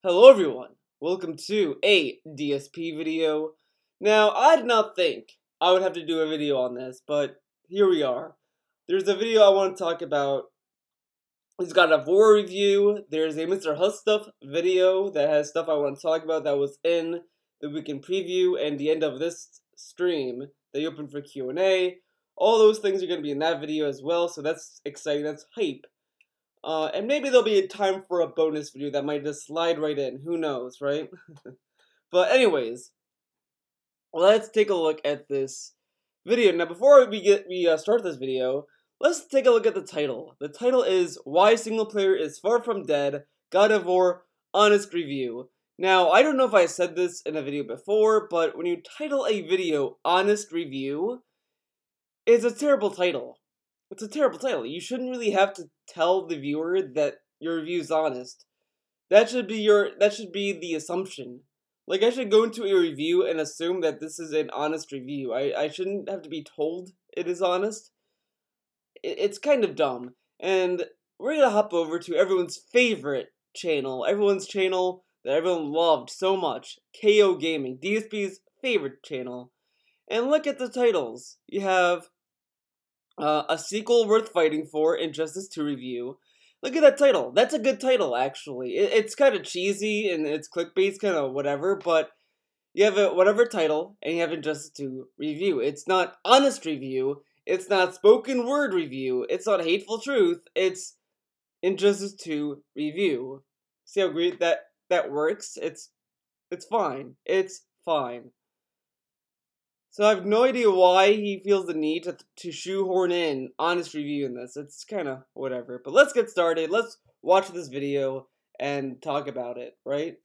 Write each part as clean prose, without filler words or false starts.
Hello everyone, welcome to a DSP video. Now, I did not think I would have to do a video on this, but here we are. There's a video I want to talk about. It's got a War review, there's a Mr. Huss Stuff video that has stuff I want to talk about that was in the weekend preview and the end of this stream. They open for Q&A. All those things are going to be in that video as well, so that's exciting, that's hype. And maybe there'll be a time for a bonus video that might just slide right in. Who knows, right? But anyways, let's take a look at this video. Now, before we start this video, let's take a look at the title. The title is Why Single Player is Far From Dead, God of War Honest Review. Now, I don't know if I said this in a video before, but when you title a video Honest Review, it's a terrible title. It's a terrible title. You shouldn't really have to tell the viewer that your review is honest. That should be the assumption. Like, I should go into a review and assume that this is an honest review. I shouldn't have to be told it is honest. It's kind of dumb. And we're gonna hop over to everyone's favorite channel. Everyone's channel that everyone loved so much. KO Gaming. DSP's favorite channel. And look at the titles. You have a sequel worth fighting for, Injustice 2 review. Look at that title. That's a good title, actually. It's kind of cheesy and it's clickbait, kind of whatever, but you have a whatever title and you have Injustice 2 review. It's not honest review. It's not spoken word review. It's not hateful truth. It's Injustice 2 review. See how great that works? It's fine. It's fine. So I have no idea why he feels the need to shoehorn in honest review in this. It's kind of whatever. But let's get started. Let's watch this video and talk about it, right?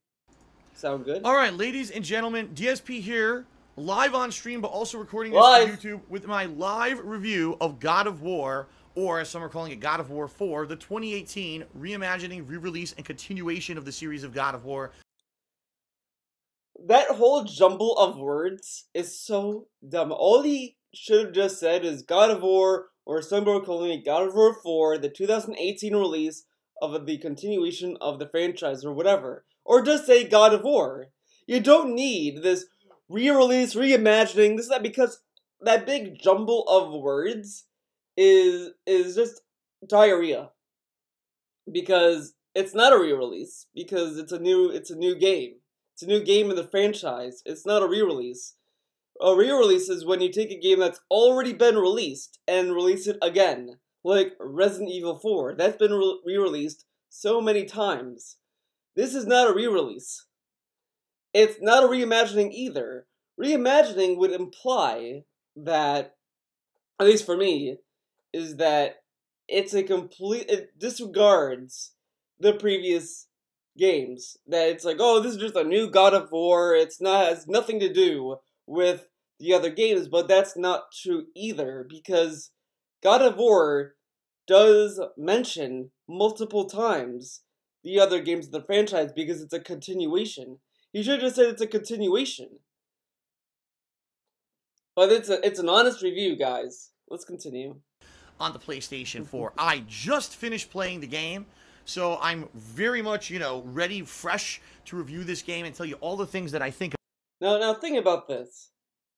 Sound good? All right, ladies and gentlemen, DSP here, live on stream, but also recording this for YouTube with my live review of God of War, or as some are calling it, God of War 4, the 2018 reimagining, re-release, and continuation of the series of God of War. That whole jumble of words is so dumb. All he should have just said is God of War, or some people are calling it God of War 4, the 2018 release of the continuation of the franchise, or whatever. Or just say God of War. You don't need this re-release, reimagining, this, that, because that big jumble of words is just diarrhea. Because it's not a re-release, because it's a new game. It's a new game in the franchise. It's not a re-release. A re-release is when you take a game that's already been released and release it again. Like Resident Evil 4. That's been re-released so many times. This is not a re-release. It's not a reimagining either. Reimagining would imply that, at least for me, is that it disregards the previous games. That it's like, oh, this is just a new God of War, has nothing to do with the other games, but that's not true either, because God of War does mention multiple times the other games of the franchise because it's a continuation. You should have just said it's a continuation. But it's an honest review, guys. Let's continue. On the PlayStation 4. I just finished playing the game, so I'm very much, ready, fresh to review this game and tell you all the things that I think. Now think about this.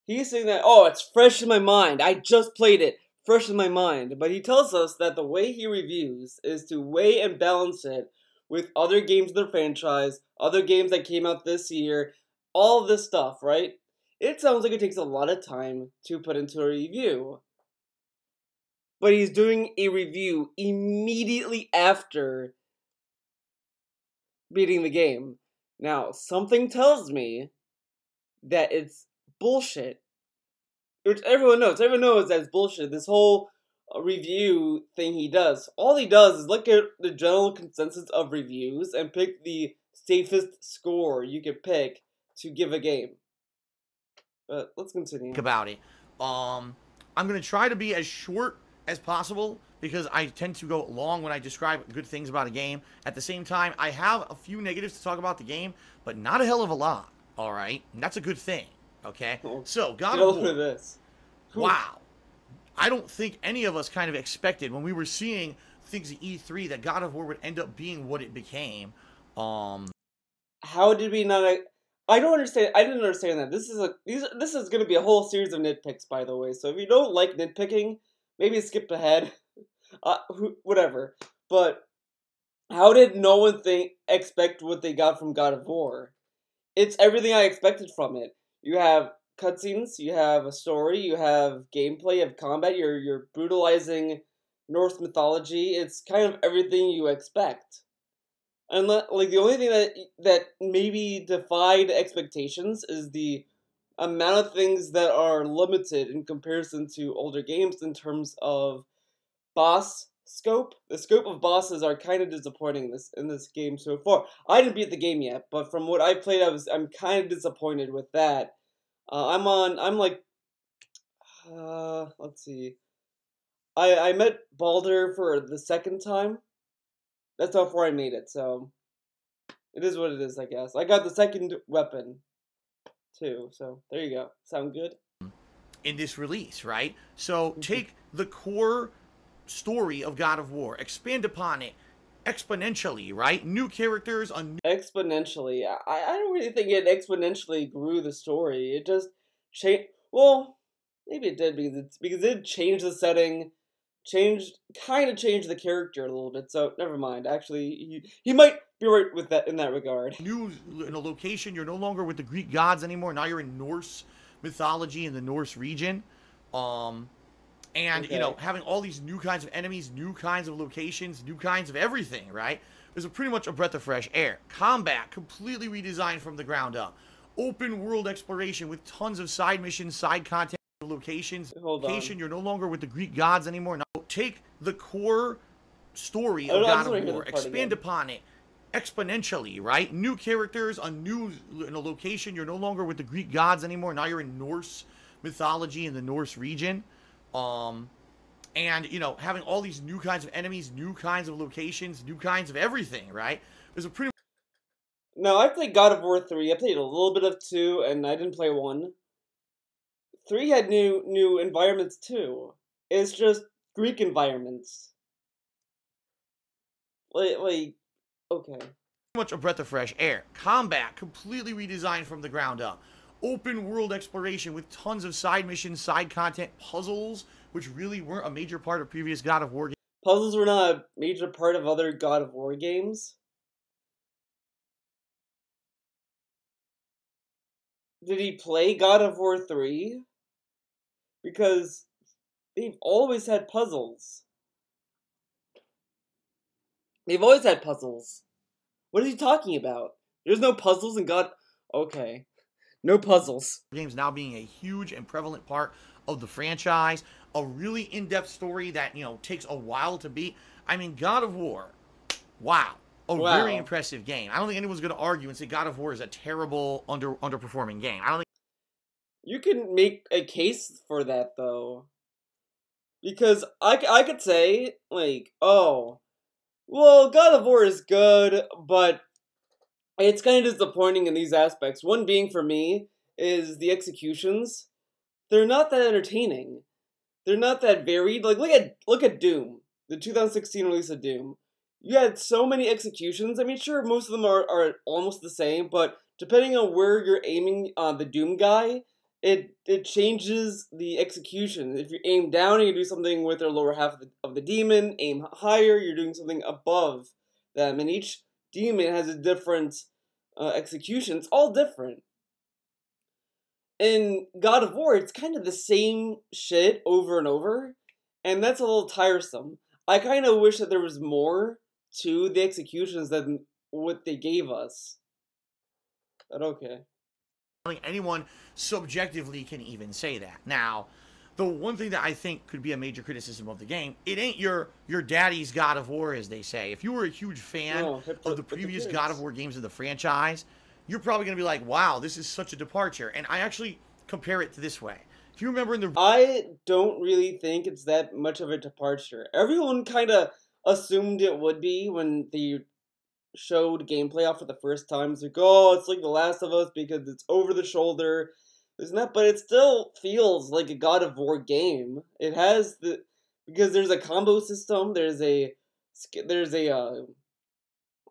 He's saying that, oh, it's fresh in my mind. I just played it. Fresh in my mind. But he tells us that the way he reviews is to weigh and balance it with other games of the franchise, other games that came out this year, all this stuff, right? It sounds like it takes a lot of time to put into a review. But he's doing a review immediately after beating the game. Now, something tells me that it's bullshit. Which everyone knows. Everyone knows that it's bullshit. This whole review thing he does. All he does is look at the general consensus of reviews and pick the safest score you could pick to give a game. But let's continue. About it. I'm going to try to be as short as possible because I tend to go long when I describe good things about a game. At the same time, I have a few negatives to talk about the game, but not a hell of a lot. All right, and that's a good thing. Okay, so God of War. This. Wow, I don't think any of us kind of expected when we were seeing things at E3 that God of War would end up being what it became. how did we not? I don't understand. I didn't understand that. This is going to be a whole series of nitpicks, by the way. So if you don't like nitpicking, maybe skip ahead. Whatever. But how did no one expect what they got from God of War? It's everything I expected from it. You have cutscenes, you have a story, you have gameplay, you have combat. You're brutalizing Norse mythology. It's kind of everything you expect. And like the only thing that maybe defied expectations is the amount of things that are limited in comparison to older games in terms of boss scope. The scope of bosses are kind of disappointing in this game so far. I didn't beat the game yet, but from what I played, I'm kind of disappointed with that. I'm like, let's see. I met Baldur for the second time. That's how far I made it, so it is what it is, I guess. I got the second weapon too, so there you go. Sound good? In this release, right? So take the core story of God of War, expand upon it exponentially, right? New characters, exponentially. I don't really think it exponentially grew the story. It just changed. Well, maybe it did because it changed the setting, kind of changed the character a little bit. So never mind. Actually, he might be right with that in that regard. New in a location. You're no longer with the Greek gods anymore. Now you're in Norse mythology in the Norse region. And, okay. you know, having all these new kinds of enemies, new kinds of locations, new kinds of everything, right? It was pretty much a breath of fresh air. Combat, completely redesigned from the ground up. Open world exploration with tons of side missions, side content, locations. You're no longer with the Greek gods anymore. Now take the core story of God of War, expand upon it exponentially, right? New characters, in a location. You're no longer with the Greek gods anymore. Now you're in Norse mythology in the Norse region. And, you know, having all these new kinds of enemies, new kinds of locations, new kinds of everything, right? There's a pretty... No, I played God of War 3. I played a little bit of 2, and I didn't play 1. 3 had new environments, too. It's just Greek environments. Like, okay. Much a breath of fresh air. Combat, completely redesigned from the ground up. Open world exploration with tons of side missions, side content, puzzles, which really weren't a major part of previous God of War games. Puzzles were not a major part of other God of War games? Did he play God of War 3? Because they've always had puzzles. They've always had puzzles. What is he talking about? There's no puzzles in God... Okay. No puzzles. Games now being a huge and prevalent part of the franchise. A really in-depth story that, you know, takes a while to beat. I mean, God of War. Wow. Very impressive game. I don't think anyone's going to argue and say God of War is a terrible, underperforming game. I don't think... You can make a case for that, though. Because I could say, like, oh, well, God of War is good, but it's kind of disappointing in these aspects. One being, for me, is the executions. They're not that entertaining. They're not that varied. Like, look at Doom. The 2016 release of Doom. You had so many executions. I mean, sure, most of them are almost the same, but depending on where you're aiming the Doom guy, it changes the execution. If you aim down, you do something with the lower half of the demon. Aim higher, you're doing something above them. And each demon has a different execution. It's all different. In God of War, it's kind of the same shit over and over, and that's a little tiresome. I kind of wish that there was more to the executions than what they gave us. But okay. I don't think anyone subjectively can even say that. Now, the one thing that I think could be a major criticism of the game, it ain't your daddy's God of War, as they say. If you were a huge fan of the previous God of War games of the franchise, you're probably going to be like, wow, this is such a departure. And I actually compare it to this way. If you remember in the... I don't really think it's that much of a departure. Everyone kind of assumed it would be when they showed gameplay off for the first time. It's like, oh, it's like The Last of Us because it's over the shoulder. Isn't that? But it still feels like a God of War game. It has because there's a combo system. There's a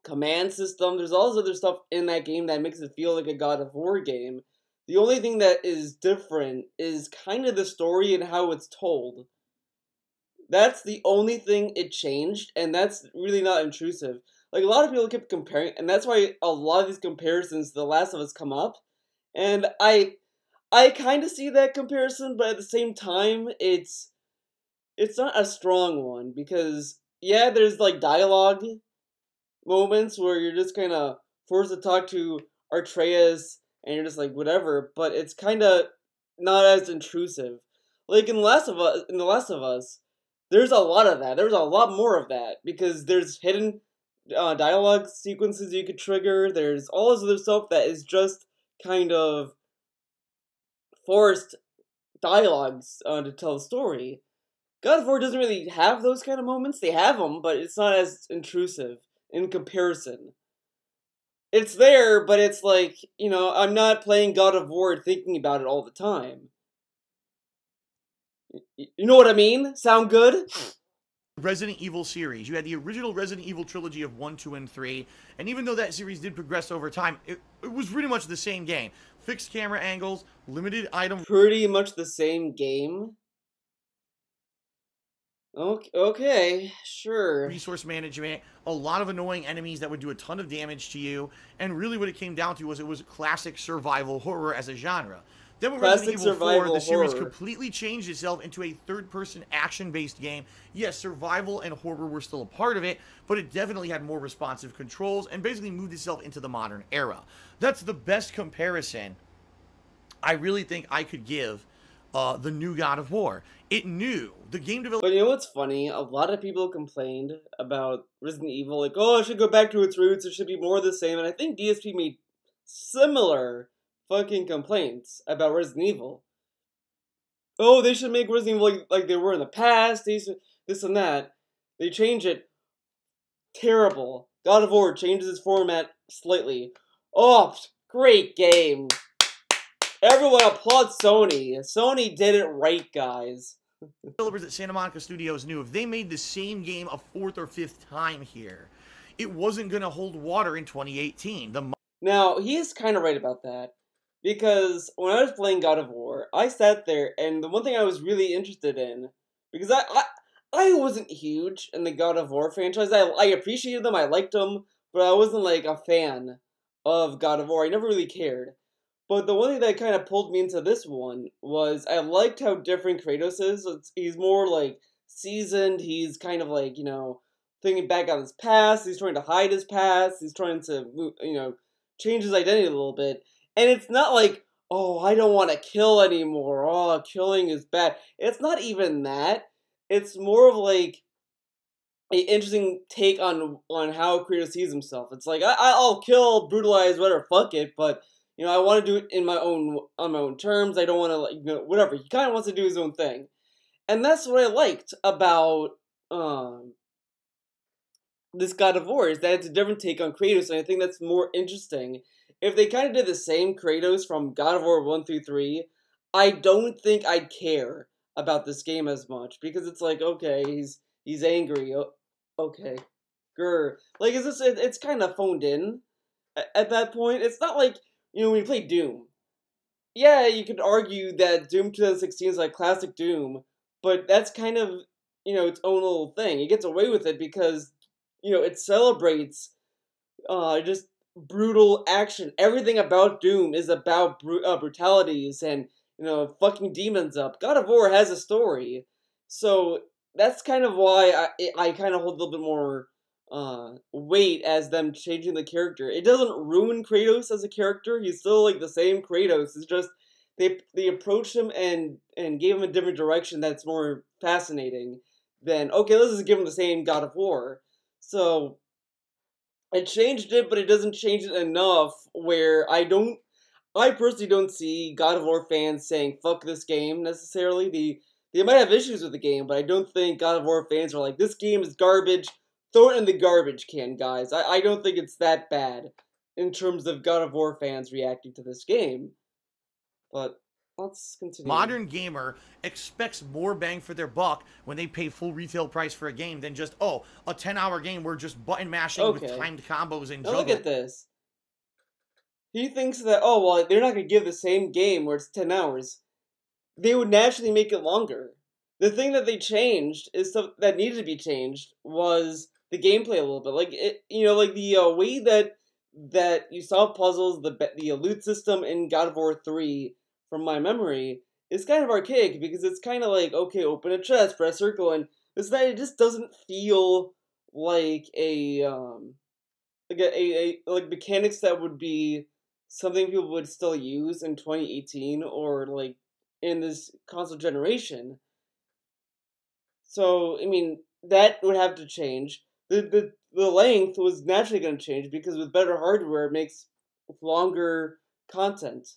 command system. There's all this other stuff in that game that makes it feel like a God of War game. The only thing that is different is kind of the story and how it's told. That's the only thing it changed, and that's really not intrusive. Like, a lot of people keep comparing, and that's why a lot of these comparisons to The Last of Us come up. And I kind of see that comparison, but at the same time, it's not a strong one, because, yeah, there's, like, dialogue moments where you're just kind of forced to talk to Artreus, and you're just like, whatever, but it's kind of not as intrusive. Like, in The Last of Us, there's a lot of that. There's a lot more of that, because there's hidden dialogue sequences you could trigger. There's all this other stuff that is just kind of forced dialogues to tell a story. God of War doesn't really have those kind of moments. They have them, but it's not as intrusive in comparison. It's there, but it's like, you know, I'm not playing God of War thinking about it all the time. You know what I mean? Sound good? Resident Evil series. You had the original Resident Evil trilogy of 1, 2, and 3, and even though that series did progress over time, it was pretty much the same game. Fixed camera angles, limited item... Pretty much the same game? Okay, sure. Resource management, a lot of annoying enemies that would do a ton of damage to you, and really what it came down to was it was classic survival horror as a genre. Then with Resident Evil 4, the series completely changed itself into a third-person action-based game. Yes, survival and horror were still a part of it, but it definitely had more responsive controls and basically moved itself into the modern era. That's the best comparison I really think I could give the new God of War. It knew the game development. But you know what's funny? A lot of people complained about Resident Evil, like, oh, it should go back to its roots, it should be more the same, and I think DSP made similar fucking complaints about Resident Evil. Oh, they should make Resident Evil like they were in the past, this and that. They change it. Terrible. God of War changes its format slightly. Oh, great game. Everyone applaud Sony. Sony did it right, guys. Developers at Santa Monica Studios knew if they made the same game a fourth or fifth time here, it wasn't going to hold water in 2018. Now, he is kind of right about that. Because when I was playing God of War, I sat there, and the one thing I was really interested in, because I wasn't huge in the God of War franchise. I appreciated them, I liked them, but I wasn't like a fan of God of War. I never really cared. But the one thing that kind of pulled me into this one was I liked how different Kratos is. He's more like seasoned. He's kind of like, you know, thinking back on his past. He's trying to hide his past. He's trying to, you know, change his identity a little bit. And it's not like, oh, I don't want to kill anymore. Oh, killing is bad. It's not even that. It's more of like an interesting take on how Kratos sees himself. It's like, I'll kill, brutalize, whatever, fuck it, but you know, I want to do it on my own terms. I don't want to, like, you know, whatever. He kind of wants to do his own thing. And that's what I liked about this God of War, is that it's a different take on Kratos, and I think that's more interesting. If they kind of did the same Kratos from God of War 1 through 3, I don't think I'd care about this game as much, because it's like, okay, he's angry. Okay. Grr. Like, it's kind of phoned in at that point. It's not like, you know, when you play Doom, yeah, you could argue that Doom 2016 is like classic Doom, but that's kind of, you know, its own little thing. It gets away with it because, you know, it celebrates just brutal action. Everything about Doom is about brutalities and, you know, fucking demons up. God of War has a story, so that's kind of why I kind of hold a little bit more weight as them changing the character. It doesn't ruin Kratos as a character. He's still like the same Kratos. It's just they approached him and gave him a different direction that's more fascinating than, okay, let's just give him the same God of War. So it changed it, but it doesn't change it enough where I personally don't see God of War fans saying fuck this game necessarily. They might have issues with the game, but I don't think God of War fans are like, this game is garbage. Throw it in the garbage can, guys. I don't think it's that bad in terms of God of War fans reacting to this game. But let's continue. Modern gamer expects more bang for their buck when they pay full retail price for a game than just, oh, a 10-hour game where just button mashing with timed combos and now juggle. look at this. He thinks that, oh, well, they're not going to give the same game where it's 10 hours. They would naturally make it longer. The thing that they changed is stuff that needed to be changed was the gameplay a little bit. Like, like the way that you solve puzzles, the loot system in God of War 3, from my memory, is kind of archaic because it's kind of like, okay, open a chest, press circle, and this that it just doesn't feel like like mechanics that would be something people would still use in 2018 or like in this console generation. So, I mean, that would have to change. The length was naturally going to change because with better hardware, it makes longer content.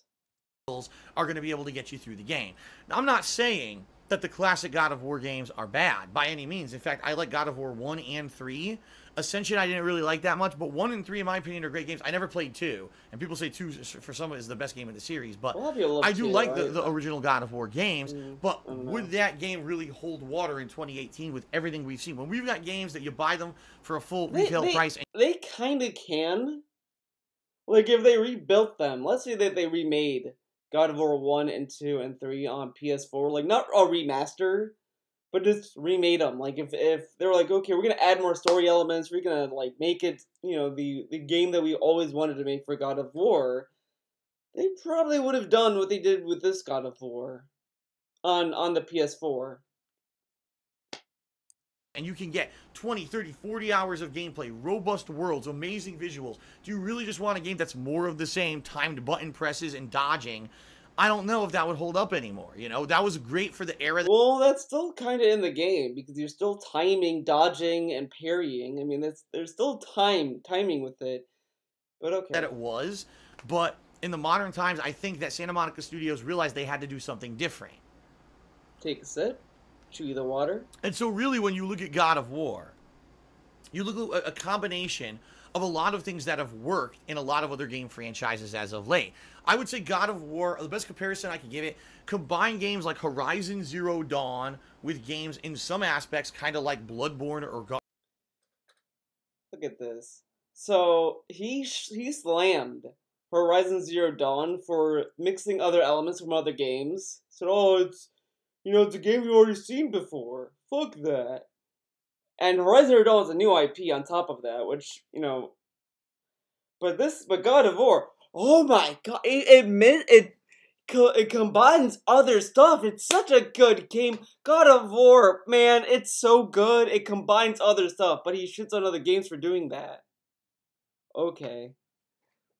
Are going to be able to get you through the game. Now, I'm not saying that the classic God of War games are bad by any means. In fact, I like God of War 1 and 3. Ascension I didn't really like that much, but 1 and 3 in my opinion are great games. I never played 2, and people say 2 for some is the best game in the series, but I do like the original God of War games, but would that game really hold water in 2018 with everything we've seen? When we've got games that you buy them for a full retail price. They kind of can. Like, if they rebuilt them, let's say that they remade God of War 1 and 2 and 3 on PS4, like, not a remaster, but just remade them. Like, if they're like, okay, we're going to add more story elements, we're going to, like, make it, the game that we always wanted to make for God of War, they probably would have done what they did with this God of War on the PS4. And you can get 20, 30, 40 hours of gameplay, robust worlds, amazing visuals. Do you really just want a game that's more of the same, timed button presses and dodging? I don't know if that would hold up anymore, That was great for the era. Well, that's still kind of in the game, because you're still timing, dodging, and parrying. I mean, there's still timing with it, but okay. That it was, but in the modern times, I think that Santa Monica Studios realized they had to do something different. Take a sip. Chew the water. And so really when you look at God of War, you look at a combination of a lot of things that have worked in a lot of other game franchises as of late. I would say God of War, the best comparison I can give it, combine games like Horizon Zero Dawn with games in some aspects kind of like Bloodborne or God. Look at this. So he slammed Horizon Zero Dawn for mixing other elements from other games. Said, oh, it's a game we've already seen before. Fuck that. And Horizon Zero Dawn is a new IP on top of that, which, but God of War, oh my god, it combines other stuff. It's such a good game. God of War, man, it's so good. It combines other stuff, but he shits on other games for doing that. Okay.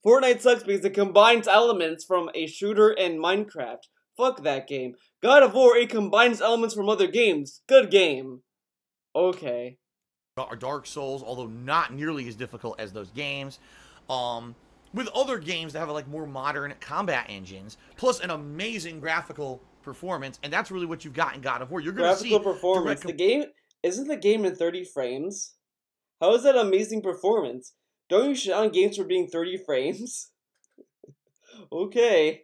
Fortnite sucks because it combines elements from a shooter and Minecraft. Fuck that game. God of War, it combines elements from other games. Good game. Okay. Dark Souls, although not nearly as difficult as those games. With other games that have like more modern combat engines, plus an amazing graphical performance, and that's really what you've got in God of War. You're going to see graphical performance. The game isn't the game in 30 frames. How is that amazing performance? Don't you shit on games for being 30 frames? Okay.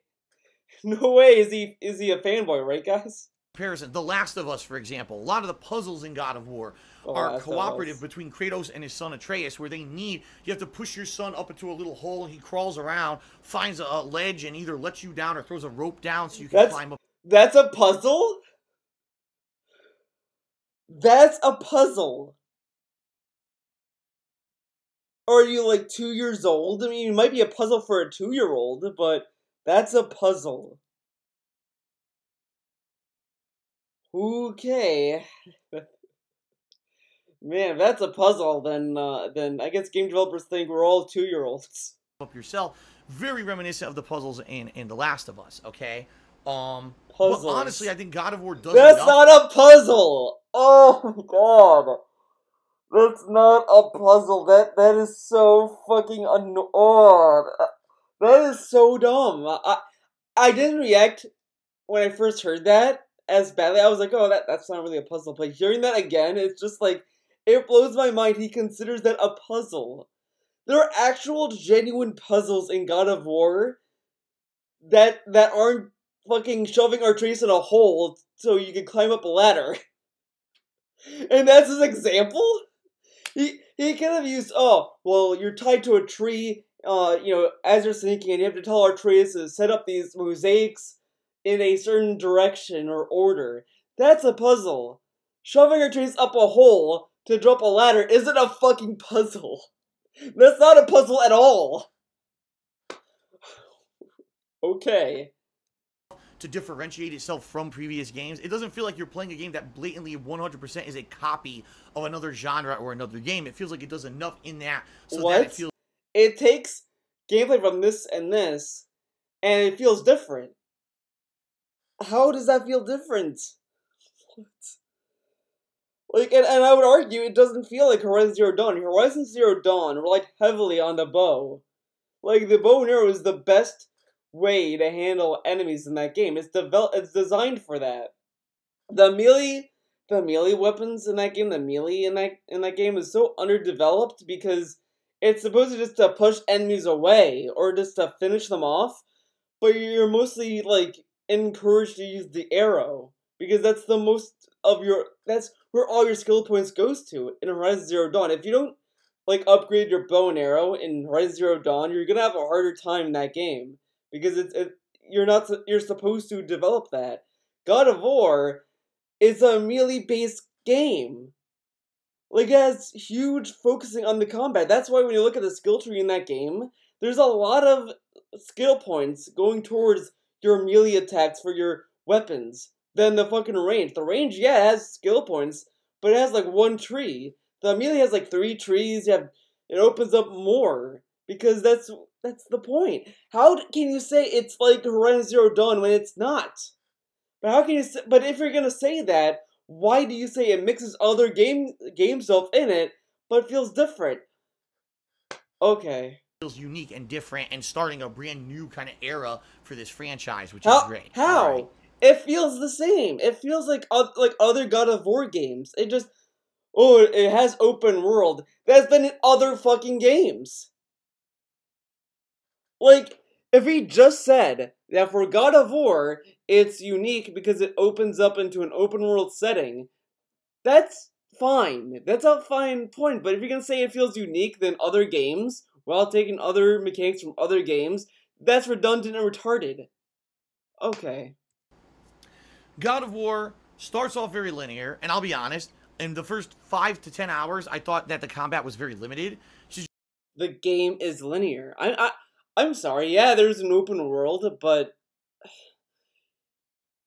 No way is he a fanboy, right, guys? Comparison. The Last of Us, for example. A lot of the puzzles in God of War are cooperative between Kratos and his son Atreus, where you have to push your son up into a little hole, and he crawls around, finds a ledge, and either lets you down or throws a rope down so you can climb up. That's a puzzle? That's a puzzle. Or are you like 2 years old? I mean, it might be a puzzle for a 2-year-old, but that's a puzzle. Okay. Man, if that's a puzzle, then I guess game developers think we're all 2-year-olds. Up yourself. Very reminiscent of the puzzles in The Last of Us, okay? Puzzles. But honestly, I think God of War does That's not a puzzle! Oh my god. That's not a puzzle. That is so fucking that is so dumb. I didn't react when I first heard that as badly. I was like, oh, that's not really a puzzle. But hearing that again, it's just like, it blows my mind he considers that a puzzle. There are actual genuine puzzles in God of War that aren't fucking shoving Artrace in a hole so you can climb up a ladder. And that's his example? He could have used, oh, well, you're tied to a tree, as you're sinking, and you have to tell Artrace to set up these mosaics in a certain direction or order. That's a puzzle. Shoving Artrace up a hole to drop a ladder isn't a fucking puzzle. That's not a puzzle at all. Okay. To differentiate itself from previous games. It doesn't feel like you're playing a game that blatantly 100% is a copy of another genre or another game. It feels like it does enough in that so that it feels... It takes gameplay from this, and it feels different. How does that feel different? What? Like, and I would argue it doesn't feel like Horizon Zero Dawn. Horizon Zero Dawn relied heavily on the bow. Like, the bow and arrow is the best way to handle enemies in that game. It's designed for that. The melee weapons in that game, the melee in that game is so underdeveloped because it's supposed to just to push enemies away or just to finish them off, but you're mostly like encouraged to use the arrow because that's where all your skill points goes to in Horizon Zero Dawn. If you don't like upgrade your bow and arrow in Horizon Zero Dawn, you're gonna have a harder time in that game because you're supposed to develop that. God of War is a melee based game. Like, it has huge focusing on the combat. That's why when you look at the skill tree in that game, there's a lot of skill points going towards your melee attacks for your weapons than the fucking range. The range, yeah, it has skill points, but it has like one tree. The melee has like 3 trees. It opens up more because that's the point. How can you say it's like Horizon Zero Dawn when it's not? But how can you say, but if you're gonna say that, why do you say it mixes other game stuff in it, but feels different? Okay. Feels unique and different and starting a brand new kind of era for this franchise, which is great. How? Right. It feels the same. It feels like other God of War games. It has open world. That's been in other fucking games. Like, if he just said that for God of War, it's unique because it opens up into an open world setting, that's fine. That's a fine point. But if you're gonna say it feels unique than other games, while taking other mechanics from other games, that's redundant and retarded. Okay. God of War starts off very linear, and I'll be honest, in the first 5 to 10 hours, I thought that the combat was very limited. The game is linear. I'm sorry, yeah, there's an open world, but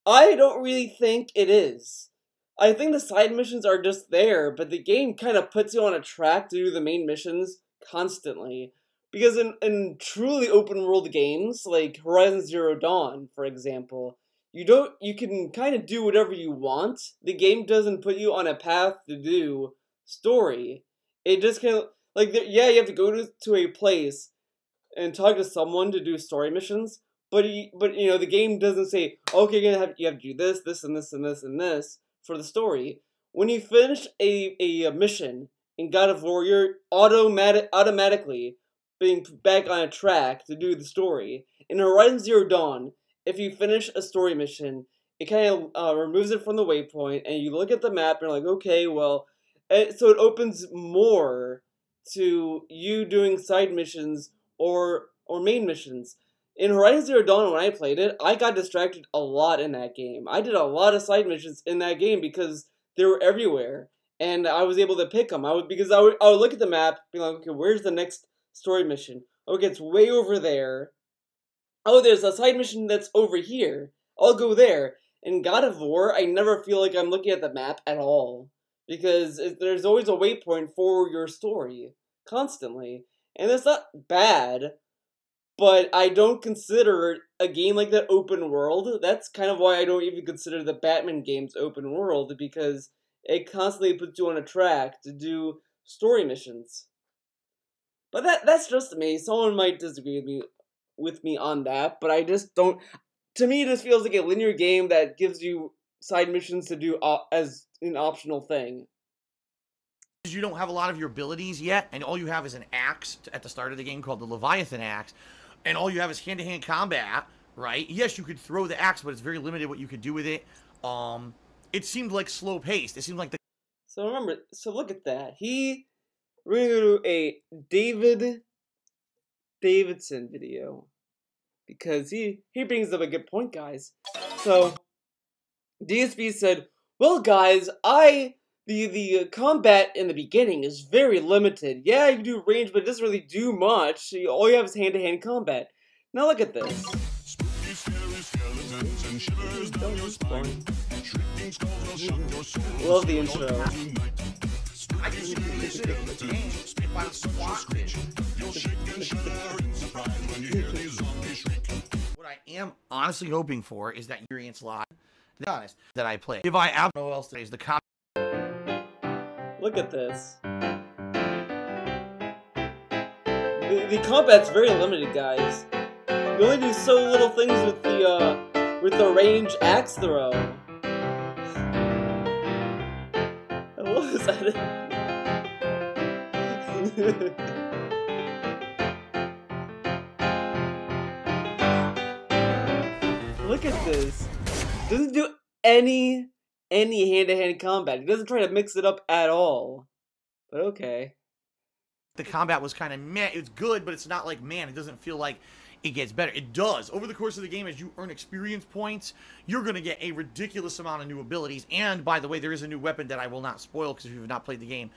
I don't really think it is. I think the side missions are just there, but the game kind of puts you on a track to do the main missions constantly. Because in truly open world games, like Horizon Zero Dawn, for example, you can kind of do whatever you want. The game doesn't put you on a path to do story. It just kind of, like, yeah, you have to go to a place and talk to someone to do story missions, but the game doesn't say, okay, you have to do this, this, and this, and this, and this for the story. When you finish a mission in God of War, you're automatically being back on a track to do the story. In Horizon Zero Dawn, if you finish a story mission, it kind of removes it from the waypoint, and you look at the map and you're like, okay, well, so it opens more to you doing side missions or main missions. In Horizon Zero Dawn, when I played it, I got distracted a lot in that game. I did a lot of side missions in that game because they were everywhere, and I was able to pick them. I would look at the map, be like, okay, where's the next story mission? Okay, it's way over there. Oh, there's a side mission that's over here. I'll go there. In God of War, I never feel like I'm looking at the map at all because there's always a waypoint for your story constantly. And that's not bad, but I don't consider a game like that open world. That's kind of why I don't even consider the Batman games open world, because it constantly puts you on a track to do story missions. But that's just me. Someone might disagree with me on that, but I just don't. To me, this feels like a linear game that gives you side missions to do as an optional thing. You don't have a lot of your abilities yet, and all you have is an axe at the start of the game called the Leviathan Axe, and all you have is hand-to-hand combat, right? Yes, you could throw the axe, but it's very limited what you could do with it. It seemed like slow paced. It seemed like the So remember, so look at that. We're gonna go to a David Davidson video because he brings up a good point, guys. So DSP said, "Well, guys, the combat in the beginning is very limited. Yeah, you can do range, but it doesn't really do much. All you have is hand-to-hand combat. Now look at this." Spooky, scary skeletons and shivers down your spine. Shrieking skulls will shock your soul. Love the intro. I just consider the game if I watched it. You'll shake and shiver in surprise when you hear these zombies shriek. What I am honestly hoping for is that experience live. To be honest, that I play. If I have no else today is the combat. Look at this. The combat's very limited, guys. You only do so little things with the range axe throw. What was that? Look at this. Doesn't do any hand-to-hand combat. He doesn't try to mix it up at all. But okay. The combat was kind of meh. It's good, but it's not like, man, it doesn't feel like it gets better. It does. Over the course of the game, as you earn experience points, you're going to get a ridiculous amount of new abilities. And, by the way, there is a new weapon that I will not spoil, because if you've not played the game,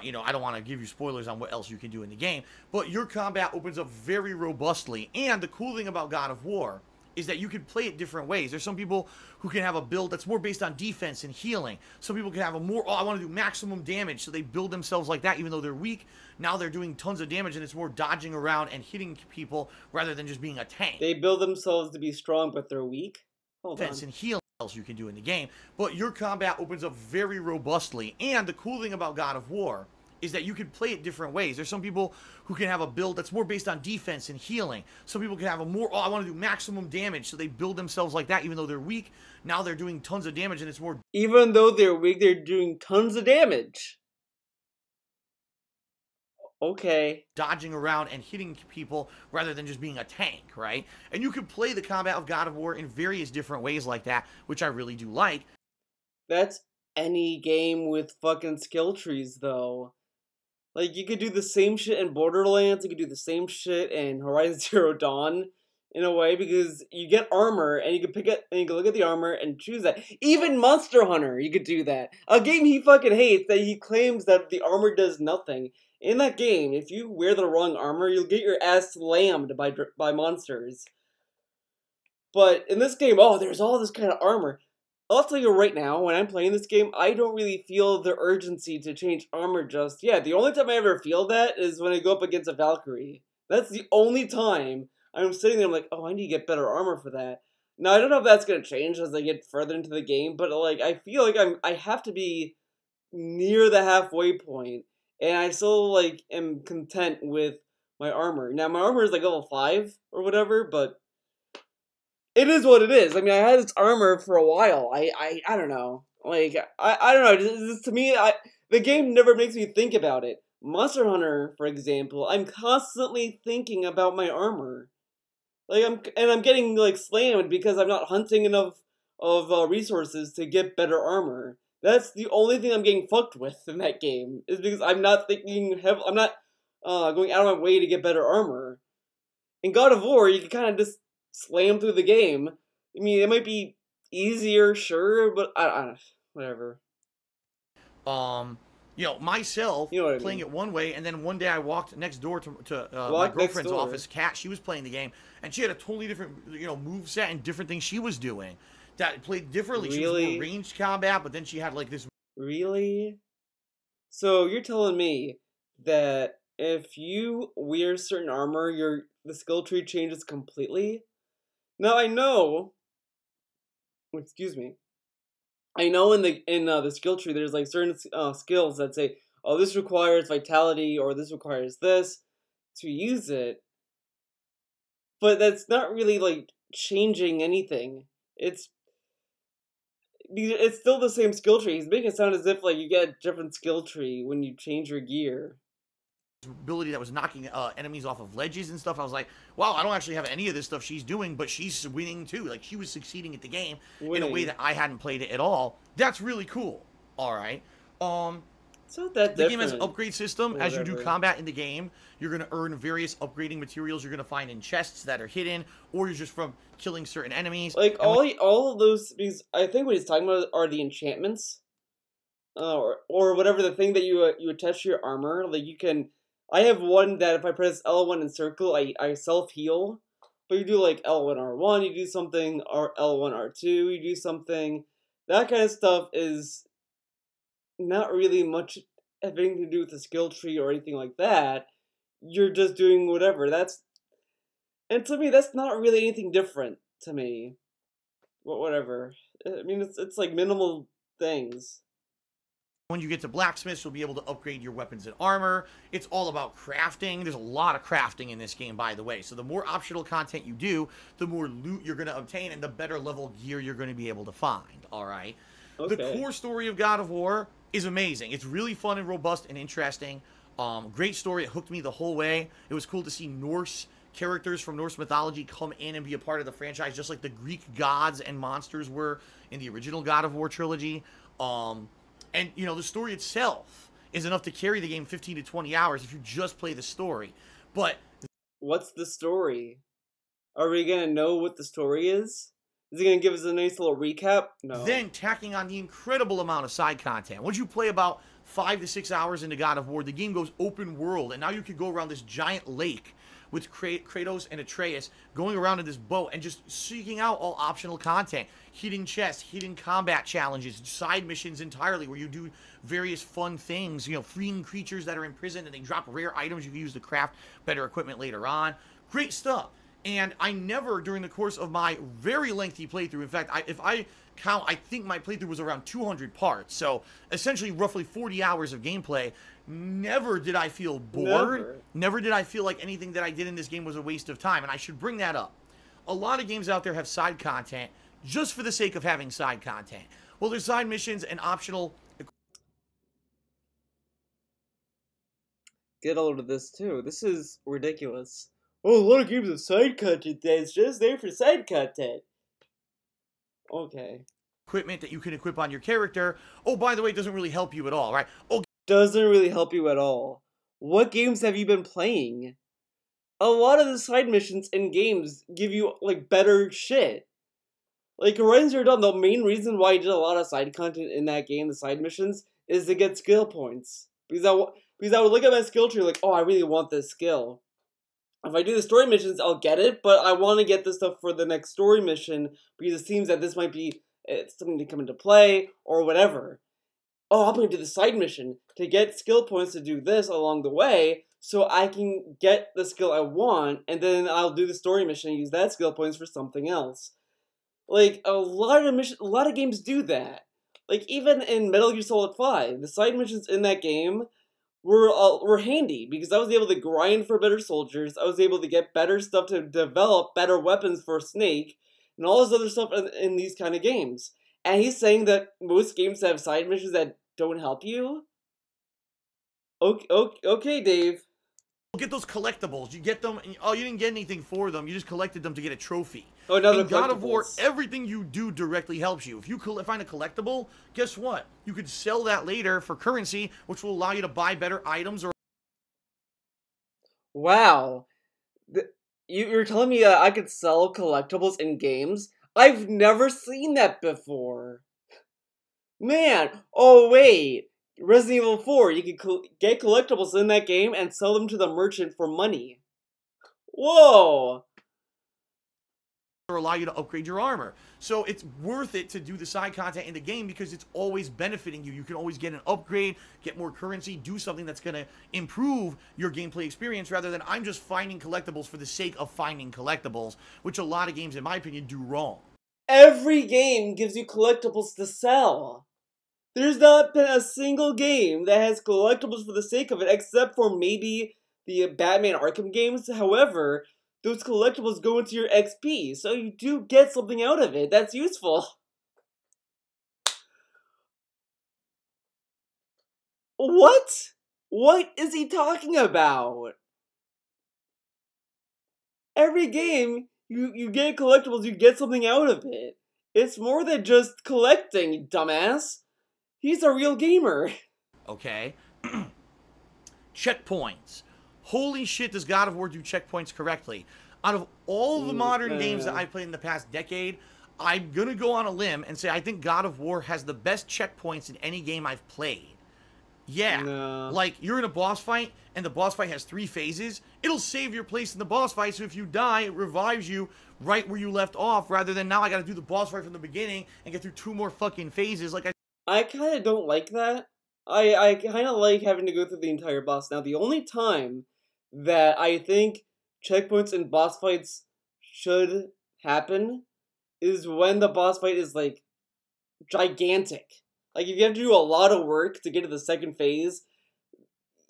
you know, I don't want to give you spoilers on what else you can do in the game. But your combat opens up very robustly. And the cool thing about God of War is that you can play it different ways. There's some people who can have a build that's more based on defense and healing. Some people can have a more, oh, I want to do maximum damage, so they build themselves like that even though they're weak. Now they're doing tons of damage, and it's more dodging around and hitting people rather than just being a tank. They build themselves to be strong, but they're weak? Hold on. Defense and healing else you can do in the game. But your combat opens up very robustly. And the cool thing about God of War is that you can play it different ways. There's some people who can have a build that's more based on defense and healing. Some people can have a more, oh, I want to do maximum damage, so they build themselves like that even though they're weak. Now they're doing tons of damage, and it's more... Even though they're weak, they're doing tons of damage. Okay. Dodging around and hitting people rather than just being a tank, right? And you can play the combat of God of War in various different ways like that, which I really do like. That's any game with fucking skill trees, though. Like, you could do the same shit in Borderlands, you could do the same shit in Horizon Zero Dawn, in a way, because you get armor, and you can pick it, and you can look at the armor and choose that. Even Monster Hunter, you could do that. A game he fucking hates, that he claims that the armor does nothing. In that game, if you wear the wrong armor, you'll get your ass slammed by monsters. But in this game, oh, there's all this kind of armor. I'll tell you right now, when I'm playing this game, I don't really feel the urgency to change armor just yet. The only time I ever feel that is when I go up against a Valkyrie. That's the only time I'm sitting there, I'm like, oh, I need to get better armor for that. Now, I don't know if that's going to change as I get further into the game, but like, I feel like I have to be near the halfway point, and I still, like, am content with my armor. Now, my armor is like level 5 or whatever, but it is what it is. I mean, I had this armor for a while. I don't know. Like, I don't know. To me, the game never makes me think about it. Monster Hunter, for example, I'm constantly thinking about my armor. Like, I'm getting, like, slammed because I'm not hunting enough of resources to get better armor. That's the only thing I'm getting fucked with in that game, is because I'm not thinking, I'm not going out of my way to get better armor. In God of War, you can kind of just slam through the game. I mean, it might be easier, sure, but I don't, whatever. You know, myself, you know what I playing mean. it one way, and then one day I walked next door to my girlfriend's office, Kat. She was playing the game, and she had a totally different, you know, moveset and different things she was doing that played differently. Really? She was more ranged combat, but then she had like this. Really? So you're telling me that if you wear certain armor, the skill tree changes completely? Now I know. Excuse me. I know in the skill tree there's like certain skills that say, oh, this requires vitality or this requires this to use it, but that's not really like changing anything. It's still the same skill tree. He's making it sound as if like you get a different skill tree when you change your gear. ability that was knocking enemies off of ledges and stuff. I was like, wow, I don't actually have any of this stuff she's doing, but she's winning too. Like, she was succeeding at the game in a way that I hadn't played it at all. That's really cool. All right. It's not that the game has an upgrade system. As you do whatever. combat in the game, you're going to earn various upgrading materials you're going to find in chests that are hidden, or you're just from killing certain enemies. Like, all of those, because I think what he's talking about are the enchantments. Or whatever the thing that you attach to your armor. Like, you can... I have one that if I press L1 and circle, I self-heal. But you do, like, L1 R1, you do something, or L1 R2, you do something. That kind of stuff is not really much have anything to do with the skill tree or anything like that. You're just doing whatever. And to me, that's not really anything different to me. Whatever. I mean, it's like minimal things. When you get to blacksmiths, you'll be able to upgrade your weapons and armor. It's all about crafting. There's a lot of crafting in this game, by the way. So the more optional content you do, the more loot you're going to obtain and the better level gear you're going to be able to find, all right? Okay. The core story of God of War is amazing. It's really fun and robust and interesting. Great story. It hooked me the whole way. It was cool to see Norse characters from Norse mythology come in and be a part of the franchise, just like the Greek gods and monsters were in the original God of War trilogy. And, you know, the story itself is enough to carry the game 15 to 20 hours if you just play the story. But... what's the story? Are we going to know what the story is? Is he going to give us a nice little recap? No. Then tacking on the incredible amount of side content. Once you play about 5 to 6 hours into God of War, the game goes open world. And now you can go around this giant lake with Kratos and Atreus going around in this boat and just seeking out all optional content. Hidden chests, hidden combat challenges, side missions entirely where you do various fun things, you know, freeing creatures that are imprisoned and they drop rare items you can use to craft better equipment later on. Great stuff. And I never, during the course of my very lengthy playthrough, in fact, if I count, I think my playthrough was around 200 parts, so essentially roughly 40 hours of gameplay, never did I feel bored. Never did I feel like anything that I did in this game was a waste of time, and I should bring that up. A lot of games out there have side content just for the sake of having side content. Well, there's side missions and optional... Get a load of this, too. This is ridiculous. Oh, a lot of games have side content that's just there for side content. Okay. Equipment that you can equip on your character. Oh, by the way, it doesn't really help you at all, right? Oh, doesn't really help you at all. What games have you been playing? A lot of the side missions in games give you, like, better shit. Like, Horizon Zero Dawn, the main reason why I did a lot of side content in that game, the side missions, is to get skill points. Because I would look at my skill tree like, oh, I really want this skill. If I do the story missions, I'll get it, but I want to get this stuff for the next story mission because it seems that this might be something to come into play or whatever. Oh, I'm going to do the side mission to get skill points to do this along the way so I can get the skill I want, and then I'll do the story mission and use that skill points for something else. Like, a lot of games do that. Like, even in Metal Gear Solid 5, the side missions in that game were handy because I was able to grind for better soldiers. I was able to get better stuff to develop better weapons for Snake and all this other stuff in these kind of games. And he's saying that most games have side missions that don't help you? Okay, Dave. Get those collectibles. You get them, and, oh, you didn't get anything for them. You just collected them to get a trophy. Oh, no, in God of War, everything you do directly helps you. If you find a collectible, guess what? You could sell that later for currency, which will allow you to buy better items. Or wow. You're telling me I could sell collectibles in games? I've never seen that before. Man, oh wait. Resident Evil 4, you could get collectibles in that game and sell them to the merchant for money. Whoa! Or allow you to upgrade your armor. So it's worth it to do the side content in the game because it's always benefiting you. You can always get an upgrade, get more currency, do something that's going to improve your gameplay experience rather than I'm just finding collectibles for the sake of finding collectibles, which a lot of games, in my opinion, do wrong. Every game gives you collectibles to sell. There's not been a single game that has collectibles for the sake of it, except for maybe the Batman Arkham games. However, those collectibles go into your XP, so you do get something out of it. That's useful. What? What is he talking about? Every game, you get collectibles, you get something out of it. It's more than just collecting, you dumbass. He's a real gamer. Okay? Checkpoints. Holy shit, does God of War do checkpoints correctly? Out of all the modern games that I've played in the past decade, I'm going to go on a limb and say I think God of War has the best checkpoints in any game I've played. Yeah. No. Like, you're in a boss fight, and the boss fight has 3 phases. It'll save your place in the boss fight, so if you die, it revives you right where you left off, rather than now I gotta do the boss fight from the beginning and get through 2 more fucking phases. Like, I kind of don't like that. I kind of like having to go through the entire boss. Now, the only time that I think checkpoints in boss fights should happen is when the boss fight is, like, gigantic. Like, if you have to do a lot of work to get to the second phase,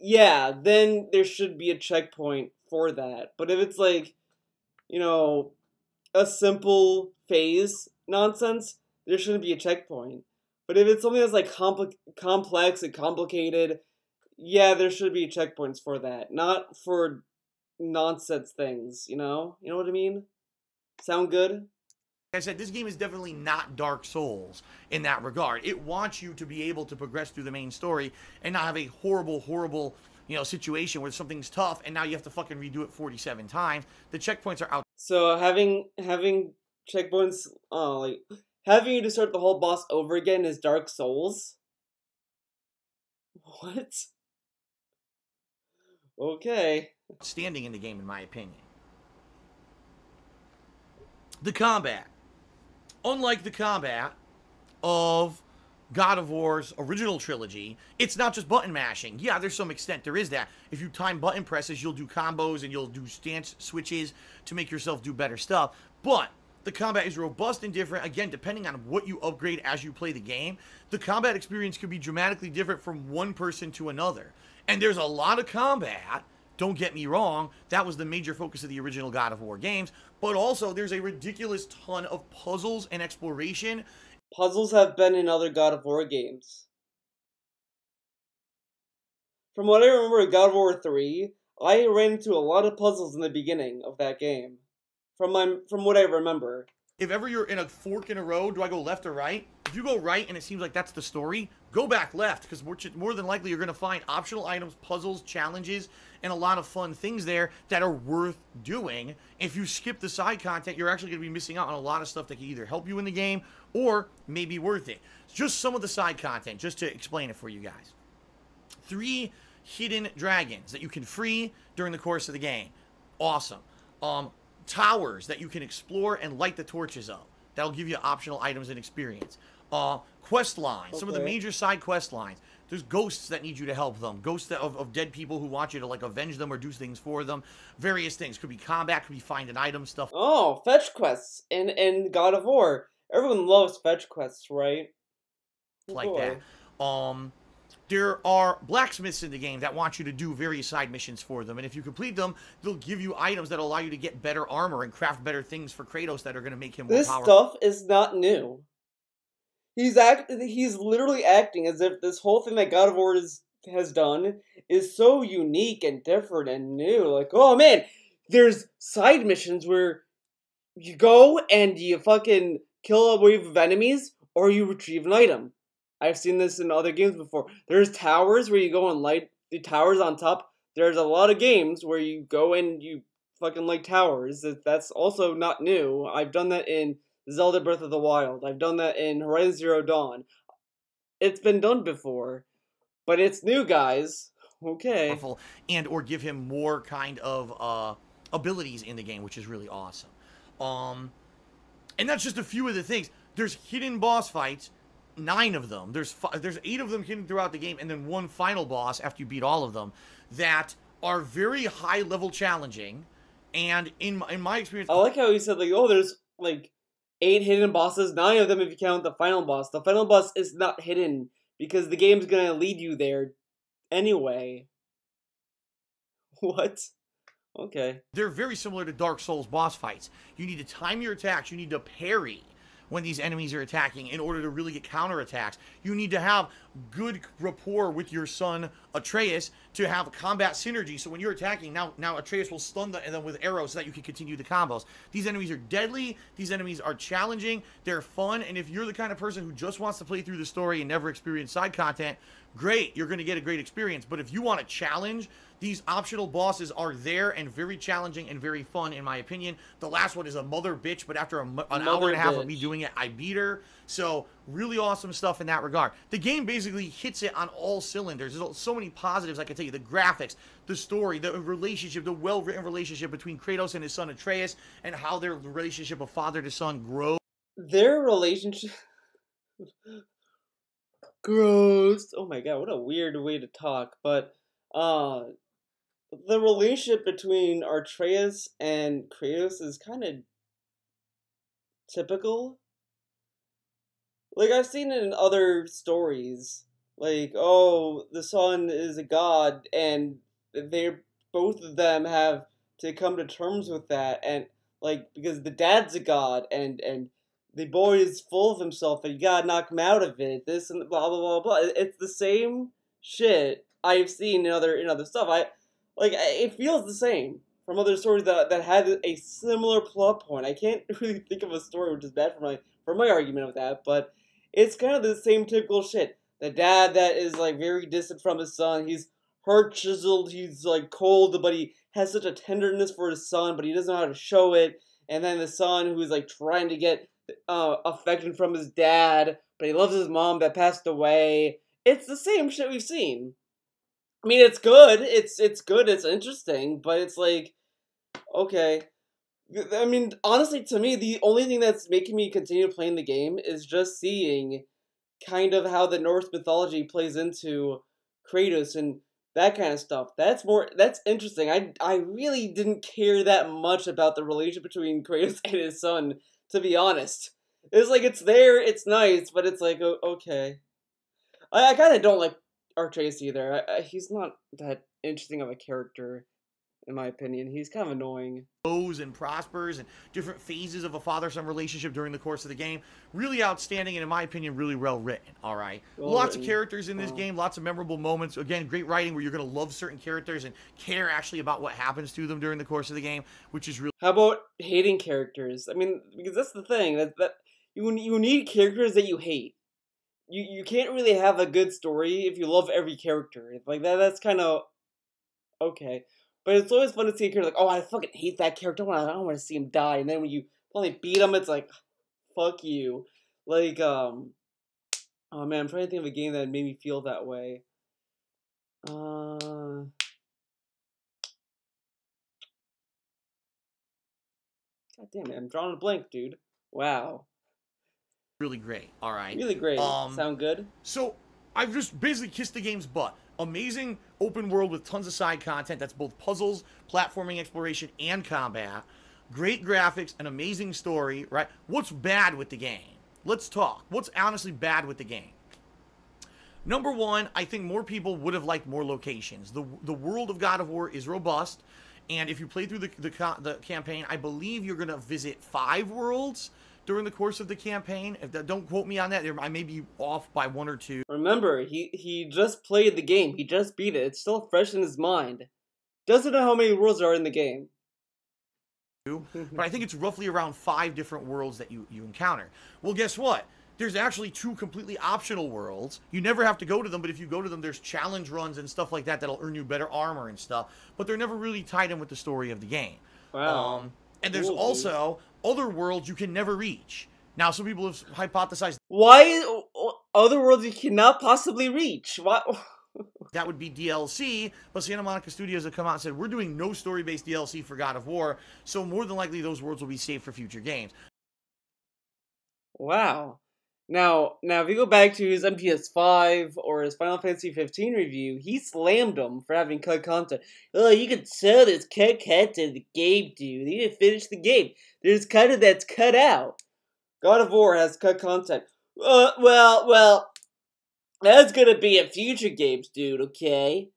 yeah, then there should be a checkpoint for that. But if it's, like, you know, a simple phase nonsense, there shouldn't be a checkpoint. But if it's something that's, like, complex and complicated, yeah, there should be checkpoints for that. Not for nonsense things, you know? You know what I mean? Sound good? I said, this game is definitely not Dark Souls in that regard. It wants you to be able to progress through the main story and not have a horrible, you know, situation where something's tough and now you have to fucking redo it 47 times. The checkpoints are out. So having checkpoints, like, having you to start the whole boss over again is Dark Souls? What? Okay. Standing in the game, in my opinion. The combat. Unlike the combat of God of War's original trilogy, it's not just button mashing. Yeah, there's some extent there is that. If you time button presses, you'll do combos and you'll do stance switches to make yourself do better stuff. But the combat is robust and different. Again, depending on what you upgrade as you play the game, the combat experience could be dramatically different from one person to another. And there's a lot of combat. Don't get me wrong, that was the major focus of the original God of War games, but also there's a ridiculous ton of puzzles and exploration. Puzzles have been in other God of War games. From what I remember of God of War 3, I ran into a lot of puzzles in the beginning of that game. From what I remember. If ever you're in a fork in a road, do I go left or right? If you go right and it seems like that's the story, go back left, because more than likely you're going to find optional items, puzzles, challenges, and a lot of fun things there that are worth doing. If you skip the side content, you're actually going to be missing out on a lot of stuff that can either help you in the game or may be worth it. Just some of the side content, just to explain it for you guys. 3 hidden dragons that you can free during the course of the game. Awesome. Towers that you can explore and light the torches of. That'll give you optional items and experience. Quest lines. Okay. Some of the major side quest lines. There's ghosts that need you to help them. Ghosts of dead people who want you to, like, avenge them or do things for them. Various things. Could be combat, could be finding items, stuff. Oh, fetch quests in God of War. Everyone loves fetch quests, right? Like that. There are blacksmiths in the game that want you to do various side missions for them, and if you complete them, they'll give you items that allow you to get better armor and craft better things for Kratos that are going to make him more powerful. This stuff is not new. He's literally acting as if this whole thing that God of War has done is so unique and different and new. Like, oh man, there's side missions where you go and you fucking kill a wave of enemies, or you retrieve an item. I've seen this in other games before. There's towers where you go and light the towers on top. There's a lot of games where you go and you fucking light towers. That's also not new. I've done that in Zelda Breath of the Wild. I've done that in Horizon Zero Dawn. It's been done before, but it's new, guys. Okay. And or give him more kind of abilities in the game, which is really awesome. And that's just a few of the things. There's hidden boss fights. 9 of them. There's 8 of them hidden throughout the game, and then one final boss after you beat all of them that are very high level challenging. And in my experience, I like how you said, like, oh, there's like 8 hidden bosses, 9 of them if you count the final boss. The final boss is not hidden because the game's gonna lead you there anyway. What? Okay. They're very similar to Dark Souls boss fights. You need to time your attacks. You need to parry when these enemies are attacking in order to really get counterattacks. You need to have good rapport with your son Atreus to have combat synergy. So when you're attacking, now Atreus will stun them with arrows so that you can continue the combos. These enemies are deadly. These enemies are challenging. They're fun. And if you're the kind of person who just wants to play through the story and never experience side content, great, you're going to get a great experience. But if you want a challenge, these optional bosses are there and very challenging and very fun, in my opinion. The last one is a mother bitch, but after an hour and a half of me doing it, I beat her. So really awesome stuff in that regard. The game basically hits it on all cylinders. There's so many positives I can tell you. The graphics, the story, the relationship, the well-written relationship between Kratos and his son Atreus, and how their relationship of father to son grows. Their relationship... Gross. Oh my god, what a weird way to talk. But, the relationship between Atreus and Kratos is kind of typical. Like, I've seen it in other stories. Like, oh, the son is a god, and both of them have to come to terms with that, and, like, because the dad's a god, and the boy is full of himself, and you gotta knock him out of it, this and blah, blah, blah, blah. It's the same shit I've seen in other stuff. It feels the same from other stories that had a similar plot point. I can't really think of a story which is bad for my argument of that, but it's kind of the same typical shit. The dad that is, like, very distant from his son, he's hard chiseled, he's, like, cold, but he has such a tenderness for his son, but he doesn't know how to show it, and then the son who's, like, trying to get affection from his dad, but he loves his mom that passed away. It's the same shit we've seen. I mean, it's good, it's good, it's interesting, but it's like, okay. I mean, honestly, to me, the only thing that's making me continue playing the game is just seeing kind of how the Norse mythology plays into Kratos and that kind of stuff. That's interesting. I really didn't care that much about the relationship between Kratos and his son, to be honest. It's like, it's there, it's nice, but it's like, okay. I kind of don't like Atreus either. He's not that interesting of a character, in my opinion. He's kind of annoying. And prospers and different phases of a father-son relationship during the course of the game. Really outstanding and, in my opinion, really well written. All right. Lots of characters in this game, lots of memorable moments. Again, great writing where you're going to love certain characters and care actually about what happens to them during the course of the game, which is really... How about hating characters? I mean, because that's the thing. That you need characters that you hate. You can't really have a good story if you love every character. Like, that's kind of... okay. But it's always fun to see a character like, oh, I fucking hate that character. I don't want to see him die. And then when you finally beat him, it's like, fuck you. Like, oh man, I'm trying to think of a game that made me feel that way. God damn it, I'm drawing a blank, dude. Wow. Really great, all right? Really great. Sound good? So, I've just basically kissed the game's butt. Amazing open world with tons of side content that's both puzzles, platforming, exploration, and combat. Great graphics, an amazing story, right? What's bad with the game? Let's talk. What's honestly bad with the game? Number one, I think more people would have liked more locations. The world of God of War is robust, and if you play through the campaign, I believe you're going to visit 5 worlds during the course of the campaign. Don't quote me on that. I may be off by 1 or 2. Remember, he just played the game. He just beat it. It's still fresh in his mind. Doesn't know how many worlds are in the game. But I think it's roughly around 5 different worlds that you encounter. Well, guess what? There's actually 2 completely optional worlds. You never have to go to them, but if you go to them, there's challenge runs and stuff like that that'll earn you better armor and stuff. But they're never really tied in with the story of the game. Wow. And there's also other worlds you can never reach. Now, some people have hypothesized... why other worlds you cannot possibly reach? Why? That would be DLC, but Santa Monica Studios have come out and said, we're doing no story-based DLC for God of War, so more than likely those worlds will be saved for future games. Wow. Now, if you go back to his MGS5 or his Final Fantasy 15 review, he slammed them for having cut content. Oh, you can tell there's cut content in the game, dude. They didn't finish the game. There's content that's cut out. God of War has cut content. Well, that's gonna be in future games, dude, okay?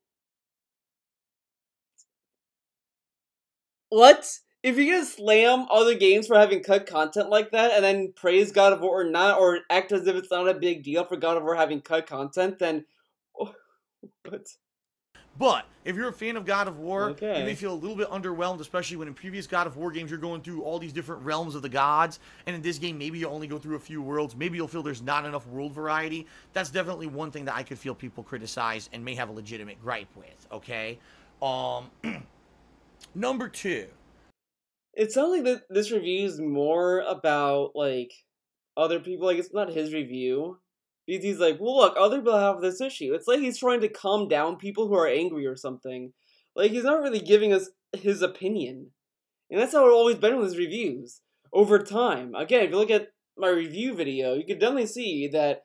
What? if you're gonna slam other games for having cut content like that, and then praise God of War or not, or act as if it's not a big deal for God of War having cut content, then what? But if you're a fan of God of War, Okay. you may feel a little bit underwhelmed, especially when in previous God of War games you're going through all these different realms of the gods, and in this game maybe you only go through a few worlds. Maybe you'll feel there's not enough world variety. That's definitely one thing that I could feel people criticize and may have a legitimate gripe with. Okay. Number 2. It sounds like that this review is more about, like, other people. Like, it's not his review. Because he's like, well, look, other people have this issue. It's like he's trying to calm down people who are angry or something. Like, he's not really giving us his opinion. And that's how it's always been with his reviews. Over time. Again, if you look at my review video, you can definitely see that,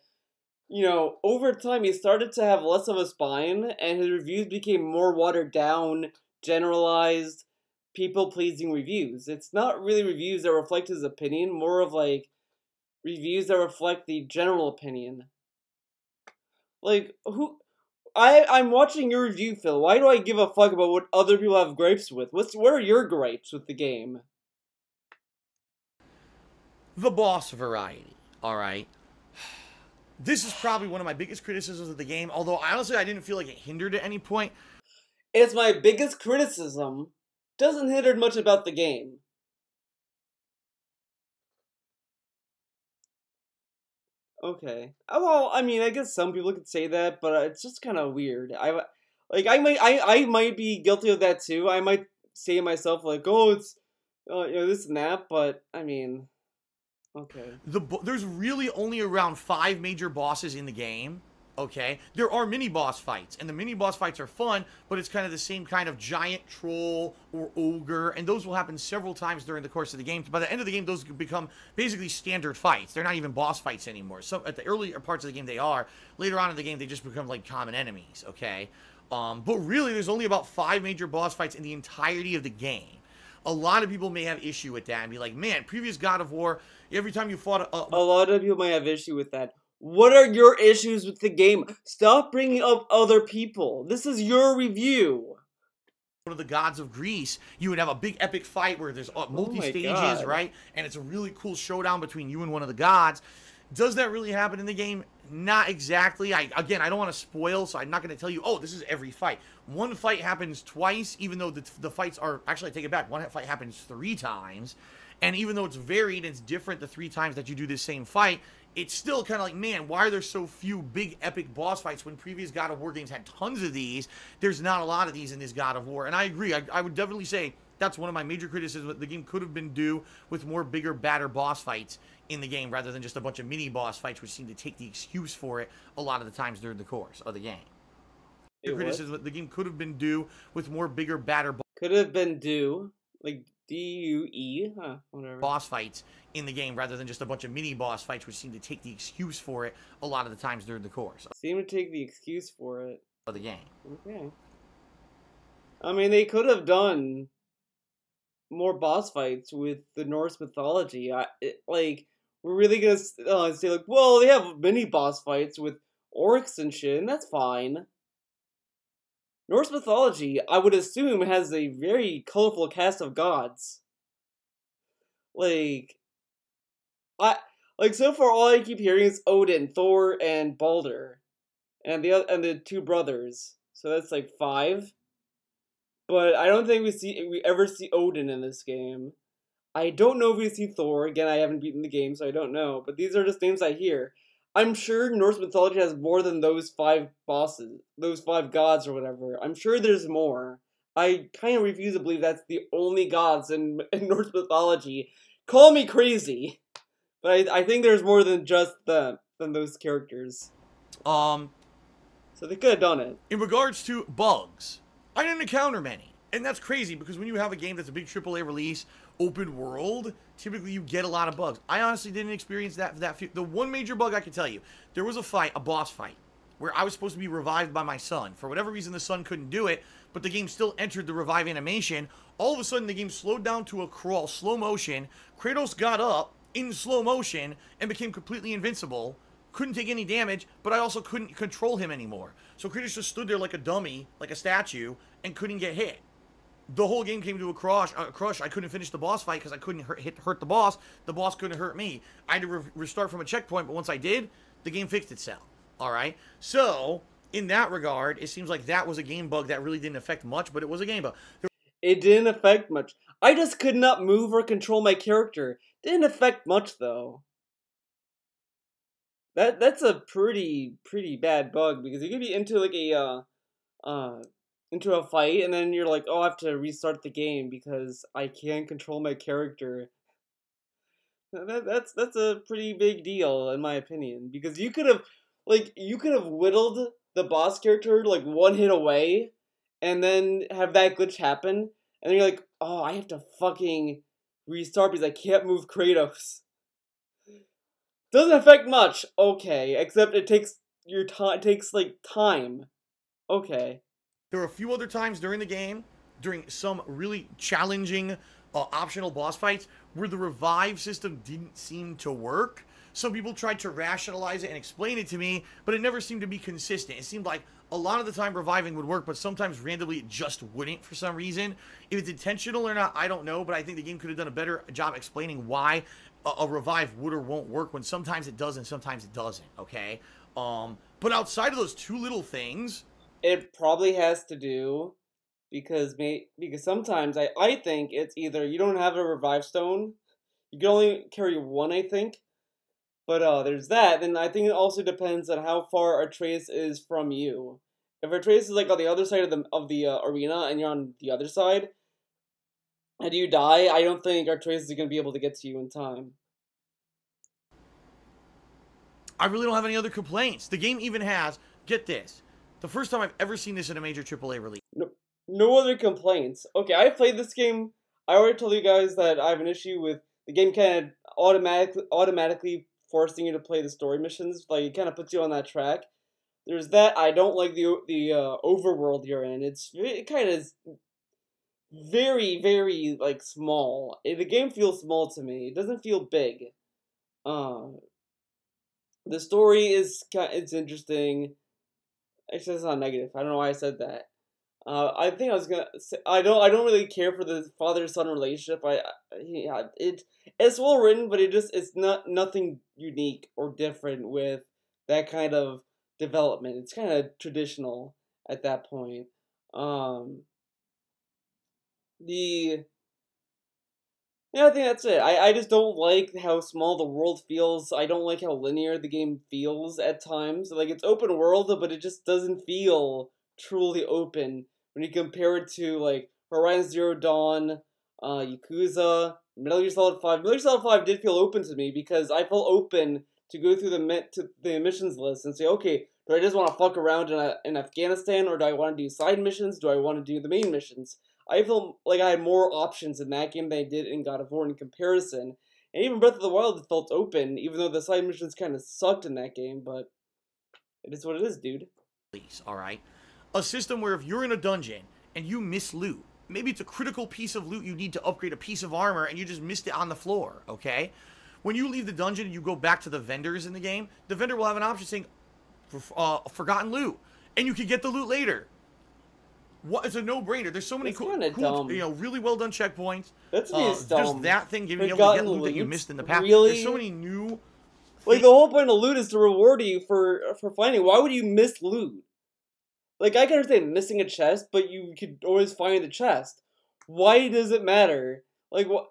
you know, over time he started to have less of a spine, and his reviews became more watered down, generalized, people-pleasing reviews. It's not really reviews that reflect his opinion, more of, like, reviews that reflect the general opinion. Like, I'm watching your review, Phil. Why do I give a fuck about what other people have gripes with? What are your gripes with the game? The boss variety. Alright. This is probably one of my biggest criticisms of the game, although honestly I didn't feel like it hindered at any point. It's my biggest criticism. Doesn't hinder much about the game. Okay. Well, I mean, I guess some people could say that, but it's just kind of weird. I might be guilty of that too. I might say to myself like, "Oh, it's you know, this and that," but I mean, okay. There's really only around 5 major bosses in the game. Okay, there are mini boss fights, and the mini boss fights are fun, but it's kind of the same kind of giant troll or ogre, and those will happen several times during the course of the game. By the end of the game, those become basically standard fights. They're not even boss fights anymore. So at the earlier parts of the game, they are. Later on in the game, they just become like common enemies. Okay, but really, there's only about 5 major boss fights in the entirety of the game. A lot of people may have issue with that and be like, man, previous God of War, every time you fought a lot of people might have issue with that. What are your issues with the game? Stop bringing up other people. This is your review. One of the gods of Greece, you would have a big epic fight where there's multi-stages, right? And it's a really cool showdown between you and one of the gods. Does that really happen in the game? Not exactly. Again, I don't want to spoil, so I'm not going to tell you, oh, this is every fight. One fight happens twice, even though the fights are... Actually, I take it back. One fight happens 3 times. And even though it's varied, it's different the 3 times that you do this same fight, it's still kind of like, man, why are there so few big epic boss fights when previous God of War games had tons of these? There's not a lot of these in this God of War. And I agree. I would definitely say that's one of my major criticisms. The game could have been due with more bigger, badder boss fights in the game rather than just a bunch of mini boss fights, which seem to take the excuse for it a lot of the times during the course of the game. The game could have been due with more bigger, badder could have been due, like D-U-E, whatever. Boss fights in the game rather than just a bunch of mini boss fights, which seem to take the excuse for it a lot of the times during the course. Seem to take the excuse for it. Of the game. Okay. I mean, they could have done more boss fights with the Norse mythology. Like, we're really gonna say, like, well, they have mini boss fights with orcs and shit, and that's fine. Norse mythology, I would assume, has a very colorful cast of gods. So far, all I keep hearing is Odin, Thor, and Balder, and the 2 brothers. So that's like 5. But I don't think we ever see Odin in this game. I don't know if we see Thor. Again, I haven't beaten the game, so I don't know. But these are just names I hear. I'm sure Norse mythology has more than those 5 bosses, those 5 gods or whatever. I'm sure there's more. I kind of refuse to believe that's the only gods in Norse mythology. Call me crazy, but I think there's more than just than those characters. So they could have done it. In regards to bugs, I didn't encounter many. And that's crazy, because when you have a game that's a big AAA release, open world, typically you get a lot of bugs. I honestly didn't experience that few. The one major bug I can tell you, there was a boss fight, where I was supposed to be revived by my son. For whatever reason, the son couldn't do it, but the game still entered the revive animation. All of a sudden, the game slowed down to a crawl, slow motion. Kratos got up in slow motion and became completely invincible. Couldn't take any damage, but I also couldn't control him anymore. So Kratos just stood there like a dummy, like a statue, and couldn't get hit. the whole game came to a crush. I couldn't finish the boss fight because I couldn't hurt the boss. The boss couldn't hurt me. I had to restart from a checkpoint, but once I did, the game fixed itself. All right? So, in that regard, it seems like that was a game bug that really didn't affect much, but it was a game bug. It didn't affect much. I just could not move or control my character. Didn't affect much, though. That's a pretty bad bug, because you could be into like into a fight, and then you're like, oh, I have to restart the game because I can't control my character. That's a pretty big deal, in my opinion, because you could have whittled the boss character like one hit away, and then have that glitch happen, and then you're like, oh, I have to fucking restart because I can't move Kratos. Doesn't affect much, okay, except it takes your time. It takes like time. Okay. There were a few other times during the game, during some really challenging optional boss fights, where the revive system didn't seem to work. Some people tried to rationalize it and explain it to me, but it never seemed to be consistent. It seemed like a lot of the time reviving would work, but sometimes randomly it just wouldn't for some reason. If it's intentional or not, I don't know, but I think the game could have done a better job explaining why a revive would or won't work, when sometimes it does and sometimes it doesn't, okay? But outside of those two little things, it probably has to do because sometimes I think it's either you don't have a revive stone, you can only carry one, I think. But there's that. Then I think it also depends on how far Atreus is from you. If Atreus is like on the other side of the arena and you're on the other side, and you die, I don't think Atreus is going to be able to get to you in time. I really don't have any other complaints. The game even has, get this, the first time I've ever seen this in a major AAA release. No other complaints. Okay, I played this game. I already told you guys that I have an issue with the game kind of automatically forcing you to play the story missions. Like, it kind of puts you on that track. There's that. I don't like the overworld you're in. It kind of is very like small. The game feels small to me. It doesn't feel big. The story it's interesting. Actually, that's not negative. I don't know why I said that. I think I was gonna say I don't really care for the father-son relationship. It's well written, but it's nothing unique or different with that kind of development. It's kind of traditional at that point. Yeah, I think that's it. I just don't like how small the world feels. I don't like how linear the game feels at times. Like, it's open world, but it just doesn't feel truly open when you compare it to, like, Horizon Zero Dawn, Yakuza, Metal Gear Solid 5. Metal Gear Solid 5 did feel open to me because I felt open to go through the missions list and say, okay, do I just want to fuck around in Afghanistan, or do I want to do side missions? Do I want to do the main missions? I feel like I had more options in that game than I did in God of War in comparison. And even Breath of the Wild felt open, even though the side missions kind of sucked in that game, but it is what it is, dude. Alright? A system where if you're in a dungeon and you miss loot, maybe it's a critical piece of loot you need to upgrade a piece of armor and you just missed it on the floor, okay? When you leave the dungeon and you go back to the vendors in the game, the vendor will have an option saying, forgotten loot, and you can get the loot later. What? It's a no-brainer. There's so many cool, really well-done checkpoints. That's dumb. Just that thing, being able to get loot that you missed in the past. Really? There's so many new... Like, the whole point of loot is to reward you for finding. Why would you miss loot? Like, I can understand missing a chest, but you could always find the chest. Why does it matter? Like, what?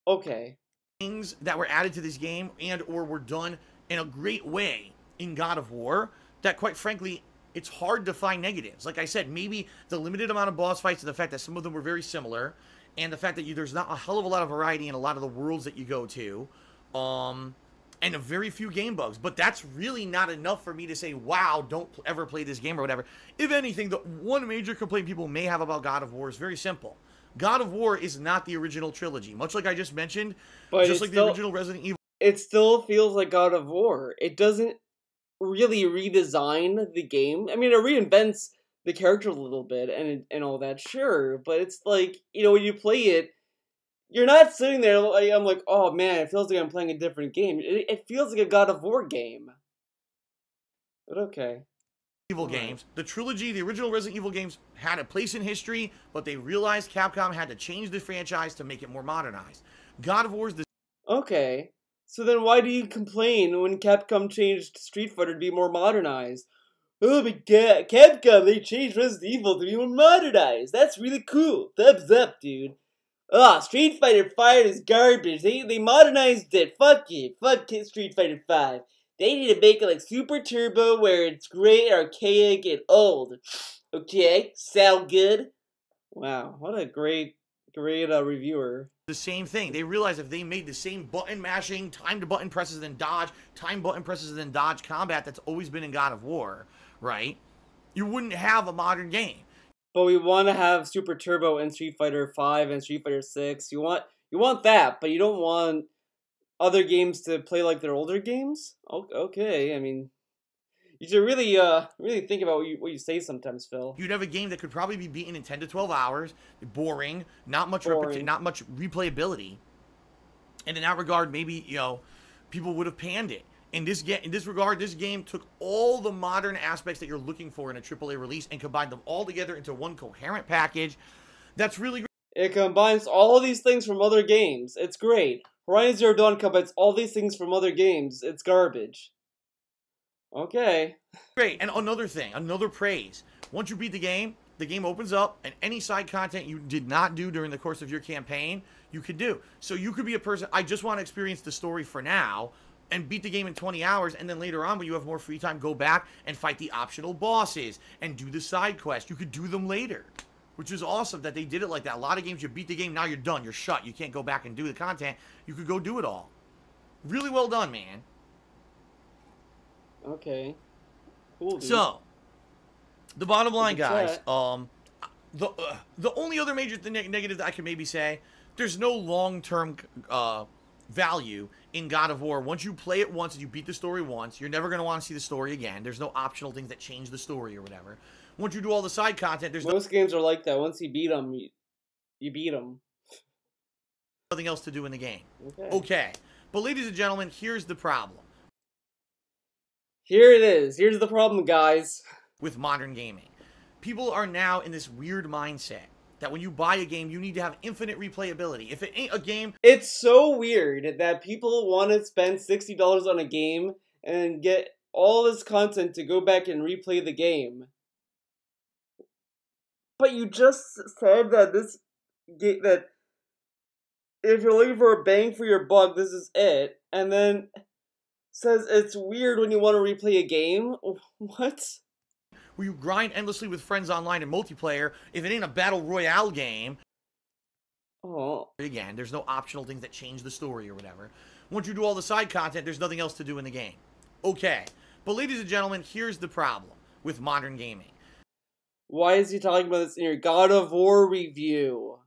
Okay. Things that were added to this game and or were done in a great way in God of War that, quite frankly, it's hard to find negatives. Like I said, maybe the limited amount of boss fights and the fact that some of them were very similar, and the fact that there's not a hell of a lot of variety in a lot of the worlds that you go to, and a very few game bugs. But that's really not enough for me to say, wow, don't ever play this game or whatever. If anything, the one major complaint people may have about God of War is very simple. God of War is not the original trilogy. Much like I just mentioned, but just like the original Resident Evil. It still feels like God of War. It doesn't really redesign the game. I mean, it reinvents the character a little bit and all that, sure, but it's like, when you play it, you're not sitting there like, I'm like, oh man, it feels like I'm playing a different game. It feels like a God of War game. But okay. Evil games. The trilogy, the original Resident Evil games, had a place in history, but they realized Capcom had to change the franchise to make it more modernized. God of War is the... Okay. So then why do you complain when Capcom changed Street Fighter to be more modernized? Oh my god, Capcom, they changed Resident Evil to be more modernized. That's really cool. Thumbs up, dude. Street Fighter 5 is garbage. They modernized it. Fuck it. Fuck Street Fighter 5. They need to make it like Super Turbo where it's great, archaic, and old. Okay, sound good? Wow, what a great reviewer. The same thing. They realized if they made the same button mashing, time to button presses then dodge, time button presses then dodge combat that's always been in God of War, right? You wouldn't have a modern game. But we want to have Super Turbo in Street Fighter 5 and Street Fighter 6. You want that, but you don't want other games to play like their older games? Okay, I mean, you should really think about what you say sometimes, Phil. You'd have a game that could probably be beaten in 10 to 12 hours, boring, not much replayability. And in that regard, maybe, you know, people would have panned it. In this regard, this game took all the modern aspects that you're looking for in a AAA release and combined them all together into one coherent package. That's really great. It combines all of these things from other games. It's great. Horizon Zero Dawn combines all these things from other games. It's garbage. Okay. Great. And another thing, another praise. Once you beat the game opens up, and any side content you did not do during the course of your campaign, you could do. So you could be a person, I just want to experience the story for now, and beat the game in 20 hours, and then later on, when you have more free time, go back and fight the optional bosses, and do the side quests. You could do them later, which is awesome that they did it like that. A lot of games, you beat the game, now you're done, you're shut. You can't go back and do the content. You could go do it all. Really well done, man. Okay. Cool, dude. So, the bottom line, guys, the only other major negative that I can maybe say, there's no long-term value in God of War. Once you play it once and you beat the story once, you're never going to want to see the story again. There's no optional things that change the story or whatever. Once you do all the side content, there's most games are like that. Once you beat them, you beat them. Nothing else to do in the game. Okay. But ladies and gentlemen, here's the problem. Here it is. Here's the problem, guys. With modern gaming. People are now in this weird mindset that when you buy a game, you need to have infinite replayability. If it ain't a game... It's so weird that people want to spend $60 on a game and get all this content to go back and replay the game. But you just said that that if you're looking for a bang for your buck, this is it. And then says it's weird when you want to replay a game? What? Where you grind endlessly with friends online and multiplayer. If it ain't a battle royale game, again, there's no optional things that change the story or whatever. Once you do all the side content, there's nothing else to do in the game. Okay. But ladies and gentlemen, here's the problem with modern gaming. Why is he talking about this in your God of War review?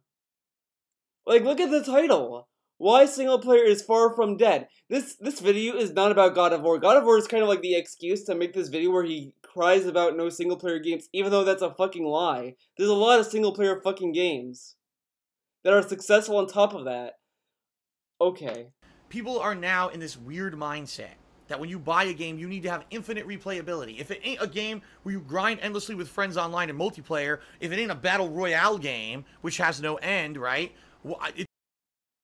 Like, look at the title. Why single player is far from dead. This video is not about God of War. God of War is kind of like the excuse to make this video where he cries about no single player games, even though that's a fucking lie. There's a lot of single player fucking games that are successful on top of that. Okay. People are now in this weird mindset that when you buy a game, you need to have infinite replayability. If it ain't a game where you grind endlessly with friends online and multiplayer, if it ain't a battle royale game, which has no end, right? Well,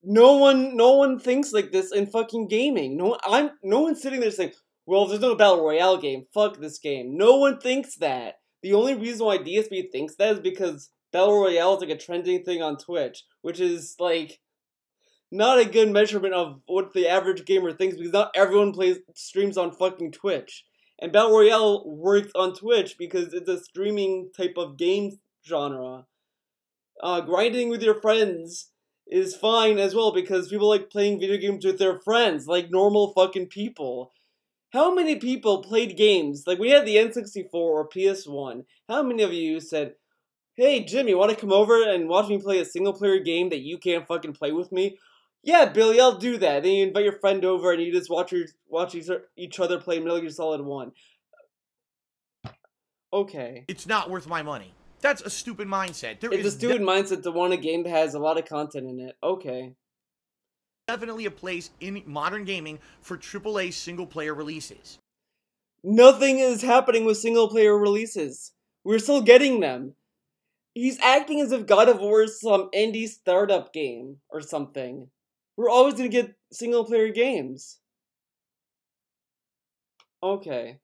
no one thinks like this in fucking gaming. No one's sitting there saying, well, if there's no battle royale game, fuck this game. No one thinks that. The only reason why DSP thinks that is because battle royale is like a trending thing on Twitch, which is like not a good measurement of what the average gamer thinks, because not everyone streams on fucking Twitch. And battle royale works on Twitch because it's a streaming type of game genre. Grinding with your friends is fine as well because people like playing video games with their friends, like normal fucking people. How many people played games, like we had the N64 or PS1, how many of you said, hey Jimmy, want to come over and watch me play a single player game that you can't fucking play with me? Yeah, Billy, I'll do that. Then you invite your friend over and you just watch each other play Metal Gear Solid 1. Okay. It's not worth my money. That's a stupid mindset. It's a stupid mindset to want a game that has a lot of content in it. Okay. Definitely a place in modern gaming for AAA single-player releases. Nothing is happening with single-player releases. We're still getting them. He's acting as if God of War is some indie startup game or something. We're always gonna get single-player games. Okay.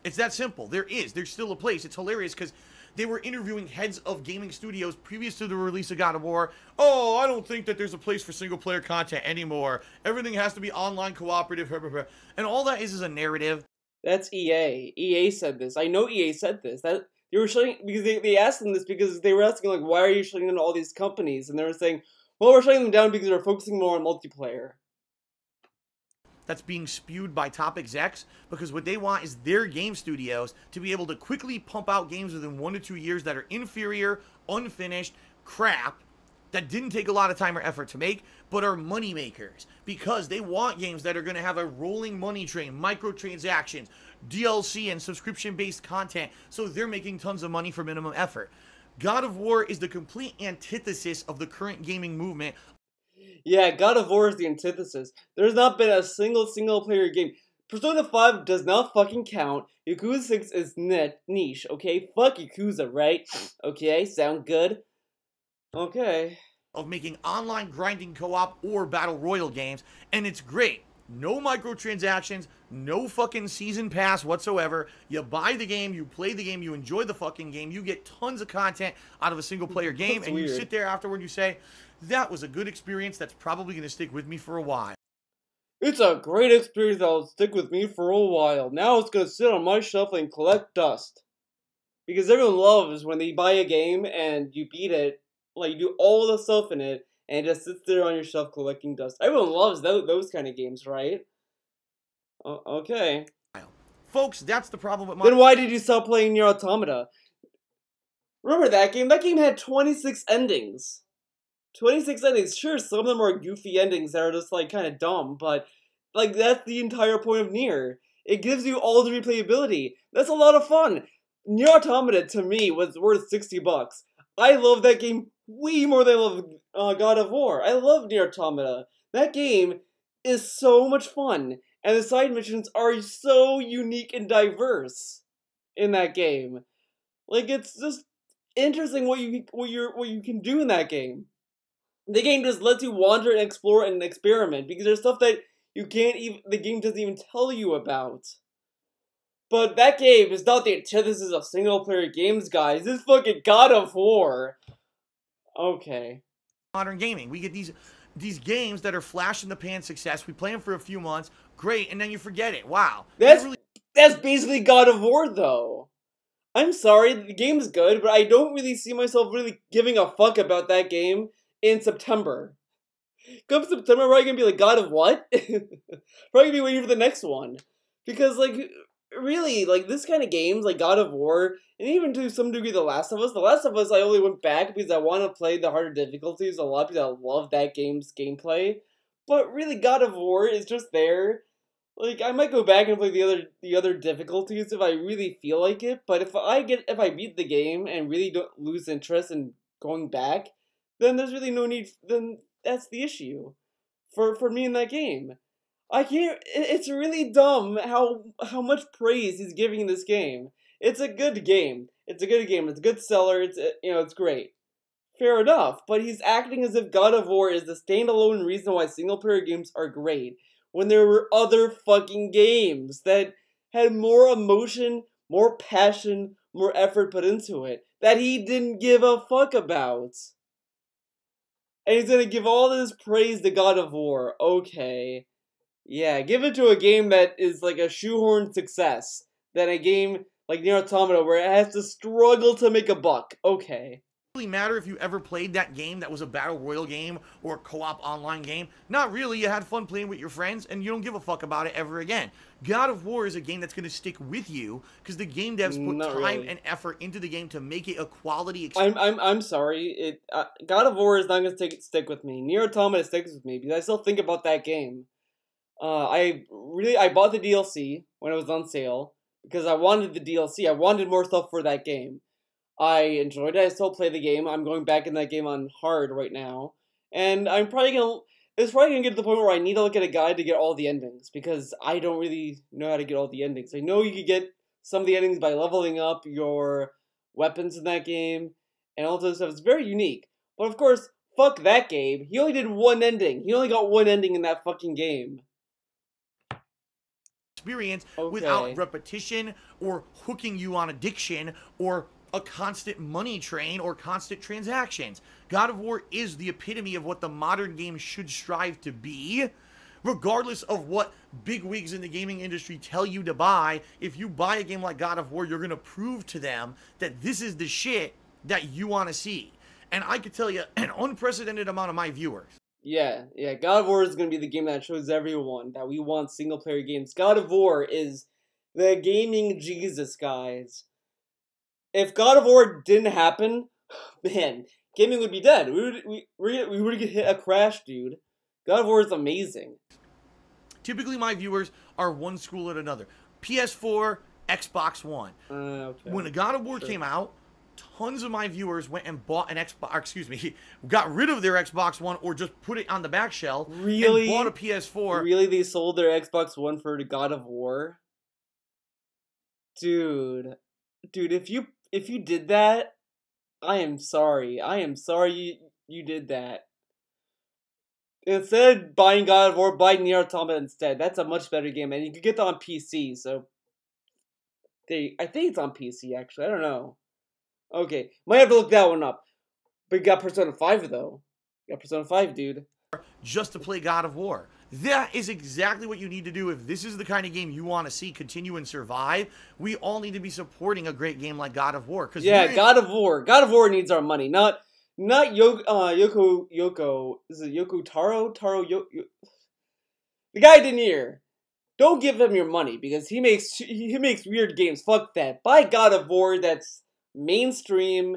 It's that simple. There's still a place. It's hilarious because they were interviewing heads of gaming studios previous to the release of God of War. Oh, I don't think that there's a place for single-player content anymore. Everything has to be online cooperative, and all that is a narrative. That's EA. EA said this. I know EA said this. That they were shutting because they asked them this because they were asking like, why are you shutting down all these companies? And they were saying, well, we're shutting them down because we're focusing more on multiplayer. That's being spewed by top execs because what they want is their game studios to be able to quickly pump out games within 1 to 2 years that are inferior, unfinished, crap, that didn't take a lot of time or effort to make, but are money makers because they want games that are going to have a rolling money train, microtransactions, DLC, and subscription-based content, so they're making tons of money for minimum effort. God of War is the complete antithesis of the current gaming movement. Yeah, God of War is the antithesis. There's not been a single-player game. Persona 5 does not fucking count. Yakuza 6 is niche, okay? Fuck Yakuza, right? Okay, sound good? Okay. Of making online grinding co-op or battle royale games, and it's great. No microtransactions, no fucking season pass whatsoever. You buy the game, you play the game, you enjoy the fucking game, you get tons of content out of a single-player game, and you sit there afterward and you say, that was a good experience that's probably going to stick with me for a while. It's a great experience that'll stick with me for a while. Now it's going to sit on my shelf and collect dust. Because everyone loves when they buy a game and you beat it, like you do all the stuff in it, and it just sits there on your shelf collecting dust. Everyone loves those kind of games, right? Okay. Folks, that's the problem with Then why did you stop playing Nier Automata? Remember that game? That game had 26 endings. 26 endings. Sure, some of them are goofy endings that are just like kind of dumb, but like that's the entire point of Nier. It gives you all the replayability. That's a lot of fun. Nier Automata to me was worth $60. I love that game way more than I love God of War. I love Nier Automata. That game is so much fun, and the side missions are so unique and diverse in that game. Like it's just interesting what you can do in that game. The game just lets you wander and explore and experiment because there's stuff that you can't even, the game doesn't even tell you about. But that game is not the antithesis of single-player games, guys. This is fucking God of War. Okay. Modern gaming. We get these games that are flash-in-the-pan success. We play them for a few months. Great, and then you forget it. Wow. That's basically God of War, though. I'm sorry, the game's good, but I don't really see myself really giving a fuck about that game in September. Come September, we're gonna be like, God of what? Probably gonna be waiting for the next one. Because, like, really, like, this kind of games, like God of War, and even to some degree The Last of Us. The Last of Us, I only went back because I want to play the harder difficulties a lot because I love that game's gameplay. But really, God of War is just there. Like, I might go back and play the other difficulties if I really feel like it, but if I beat the game and really don't lose interest in going back, then there's really no need, then that's the issue for me in that game. I can't, it's really dumb how much praise he's giving this game. It's a good game. It's a good game. It's a good seller. It's great. Fair enough, but he's acting as if God of War is the standalone reason why single-player games are great, when there were other fucking games that had more emotion, more passion, more effort put into it, that he didn't give a fuck about. And he's gonna give all this praise to God of War. Okay. Yeah, give it to a game that is like a shoehorned success than a game like Nier Automata where it has to struggle to make a buck. Okay. Really matter if you ever played that game that was a battle royale game or a co-op online game. Not really. You had fun playing with your friends and you don't give a fuck about it ever again. God of War is a game that's going to stick with you because the game devs put time and effort into the game to make it a quality experience. I'm sorry. God of War is not going to stick with me. Nier Automata sticks with me because I still think about that game. I bought the DLC when it was on sale because I wanted the DLC. I wanted more stuff for that game. I enjoyed it. I still play the game. I'm going back in that game on hard right now. And I'm probably gonna... it's probably gonna get to the point where I need to look at a guide to get all the endings, because I don't really know how to get all the endings. I know you could get some of the endings by leveling up your weapons in that game, and all this stuff. It's very unique. But of course, fuck that game. He only did one ending. He only got one ending in that fucking game. Experience without repetition or hooking you on addiction or a constant money train or constant transactions. God of War is the epitome of what the modern game should strive to be, regardless of what bigwigs in the gaming industry tell you to buy. If you buy a game like God of War, you're going to prove to them that this is the shit that you want to see. And I could tell you an unprecedented amount of my viewers. Yeah, God of War is going to be the game that shows everyone that we want single-player games. God of War is the gaming Jesus, guys. If God of War didn't happen, man, gaming would be dead. We would get hit a crash, dude. God of War is amazing. Typically, my viewers are one school or another. PS4, Xbox One. Okay. When God of War came out, tons of my viewers went and bought an Xbox, got rid of their Xbox One or just put it on the back shelf and bought a PS4. Really, they sold their Xbox One for God of War? Dude, if you did that, I am sorry. I am sorry you did that. Instead of buying God of War, buy Nier Automata instead. That's a much better game, and you can get that on PC, so... I think it's on PC, actually. I don't know. Okay, might have to look that one up. But you got Persona 5, though. You got Persona 5, dude. Just to play God of War. That is exactly what you need to do if this is the kind of game you want to see continue and survive. We all need to be supporting a great game like God of War. Yeah, God of War. God of War needs our money. Not Yoko. Is it Yoko Taro? The guy Denier. Don't give him your money because he makes weird games. Fuck that. Buy God of War. That's mainstream,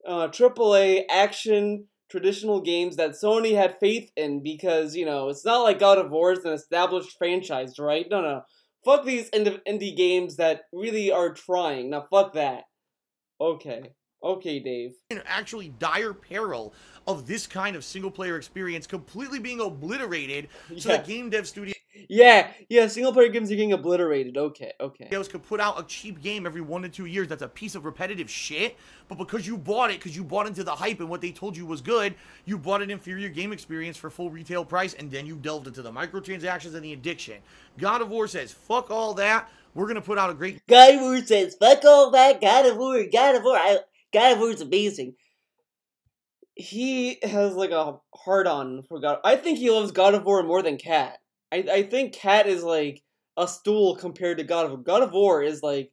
AAA action. Traditional games that Sony had faith in because, you know, it's not like God of War is an established franchise, right? No. Fuck these indie games that really are trying. Now, fuck that. Okay, Dave. In actually dire peril of this kind of single-player experience completely being obliterated so that game dev studios... Yeah, single-player games are getting obliterated. Okay. Could put out a cheap game every 1 to 2 years that's a piece of repetitive shit, but because you bought into the hype and what they told you was good, you bought an inferior game experience for full retail price, and then you delved into the microtransactions and the addiction. God of War says, fuck all that, we're gonna put out a great... God of War says, fuck all that, God of War is amazing. He has like a hard-on for God. I think he loves God of War more than Cat. I think Cat is like a stool compared to God of War. God of War is like,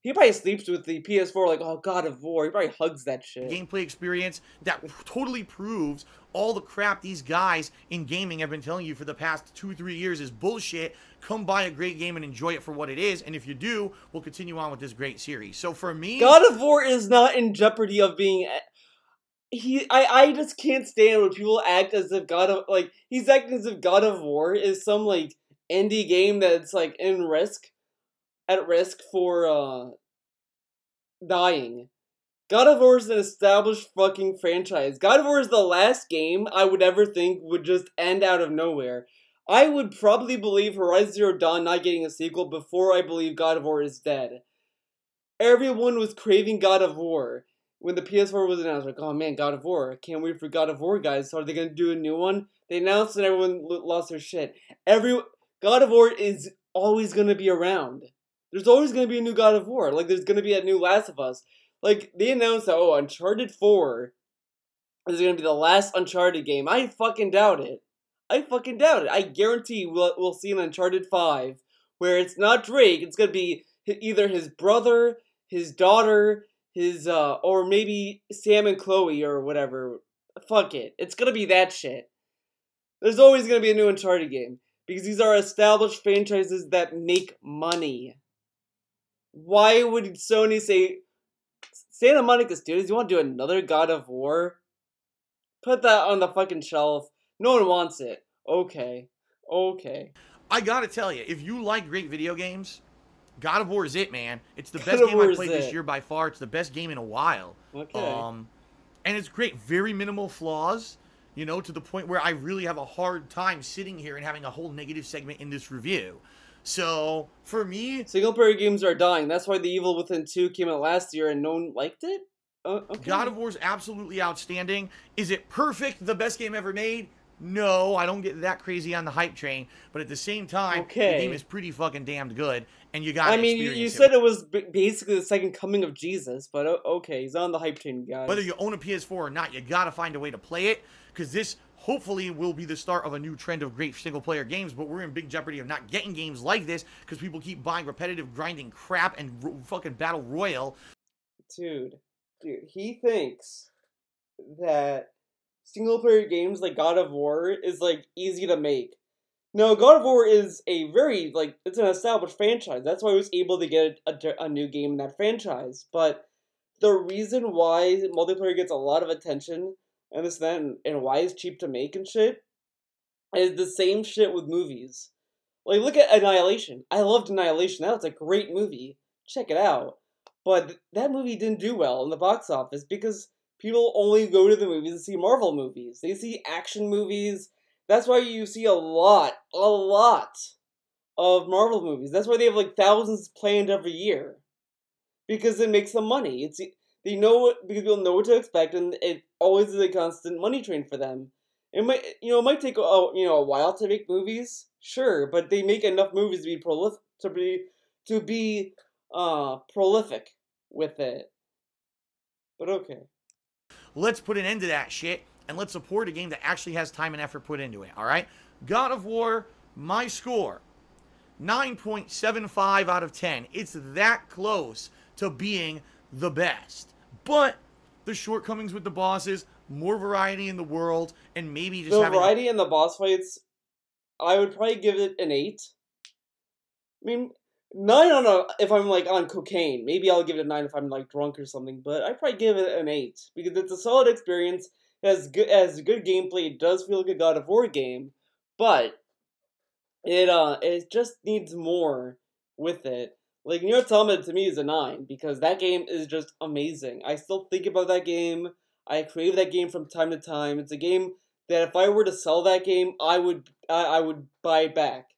he probably sleeps with the PS4 like, oh, God of War. He probably hugs that shit. Gameplay experience that totally proves all the crap these guys in gaming have been telling you for the past 2-3 years is bullshit. Come buy a great game and enjoy it for what it is. And if you do, we'll continue on with this great series. So for me... God of War is not in jeopardy of being... I just can't stand when people act as if he's acting as if God of War is some, like, indie game that's, like, at risk for, dying. God of War is an established fucking franchise. God of War is the last game I would ever think would just end out of nowhere. I would probably believe Horizon Zero Dawn not getting a sequel before I believe God of War is dead. Everyone was craving God of War. When the PS4 was announced, like, oh man, God of War. I can't wait for God of War, guys. So are they going to do a new one? They announced and everyone lost their shit. God of War is always going to be around. There's always going to be a new God of War. Like, there's going to be a new Last of Us. Like, they announced that, oh, Uncharted 4 is going to be the last Uncharted game. I fucking doubt it. I guarantee we'll see an Uncharted 5 where it's not Drake. It's going to be either his brother, his daughter... or maybe Sam and Chloe or whatever. Fuck it. It's gonna be that shit. There's always gonna be a new Uncharted game. Because these are established franchises that make money. Why would Sony say, Santa Monica Studios, you want to do another God of War? Put that on the fucking shelf. No one wants it. Okay. I gotta tell you, if you like great video games... God of War is it, man. It's the best game I played this year by far. It's the best game in a while. Okay. And it's great. Very minimal flaws. you know, to the point where I really have a hard time sitting here and having a whole negative segment in this review. So, for me... Single-player games are dying. That's why The Evil Within 2 came out last year and no one liked it? Okay. God of War is absolutely outstanding. Is it perfect? The best game ever made? No, I don't get that crazy on the hype train. But at the same time, the game is pretty fucking damned good. And you gotta experience it. You said it was basically the second coming of Jesus, but okay, he's on the hype train, guys. Whether you own a PS4 or not, you gotta find a way to play it. Because this hopefully will be the start of a new trend of great single-player games, but we're in big jeopardy of not getting games like this because people keep buying repetitive, grinding crap and fucking Battle Royale. Dude, he thinks that single-player games like God of War is, like, easy to make. No, God of War is a very, like, it's an established franchise. That's why I was able to get a new game in that franchise. But the reason why multiplayer gets a lot of attention and this and that, and why it's cheap to make and shit, is the same shit with movies. Like, look at Annihilation. I loved Annihilation. That was a great movie. Check it out. But that movie didn't do well in the box office because people only go to the movies to see Marvel movies. They see action movies. That's why you see a lot of Marvel movies. That's why they have, like, thousands planned every year. Because it makes them money. They know what, because people know what to expect, and it always is a constant money train for them. It might take a while to make movies, sure, but they make enough movies to be prolific with it. But okay. Let's put an end to that shit, and let's support a game that actually has time and effort put into it, alright? God of War, my score, 9.75 out of 10. It's that close to being the best. But the shortcomings with the bosses, more variety in the world, and maybe just having... The variety in the boss fights, I would probably give it an 8. I mean, 9 if I'm, like, on cocaine. Maybe I'll give it a 9 if I'm, like, drunk or something. But I'd probably give it an 8. Because it's a solid experience. It has good gameplay. It does feel like a God of War game. But it just needs more with it. Like, Nier Automata to me is a 9, because that game is just amazing. I still think about that game. I crave that game from time to time. It's a game that if I were to sell that game, I would buy it back.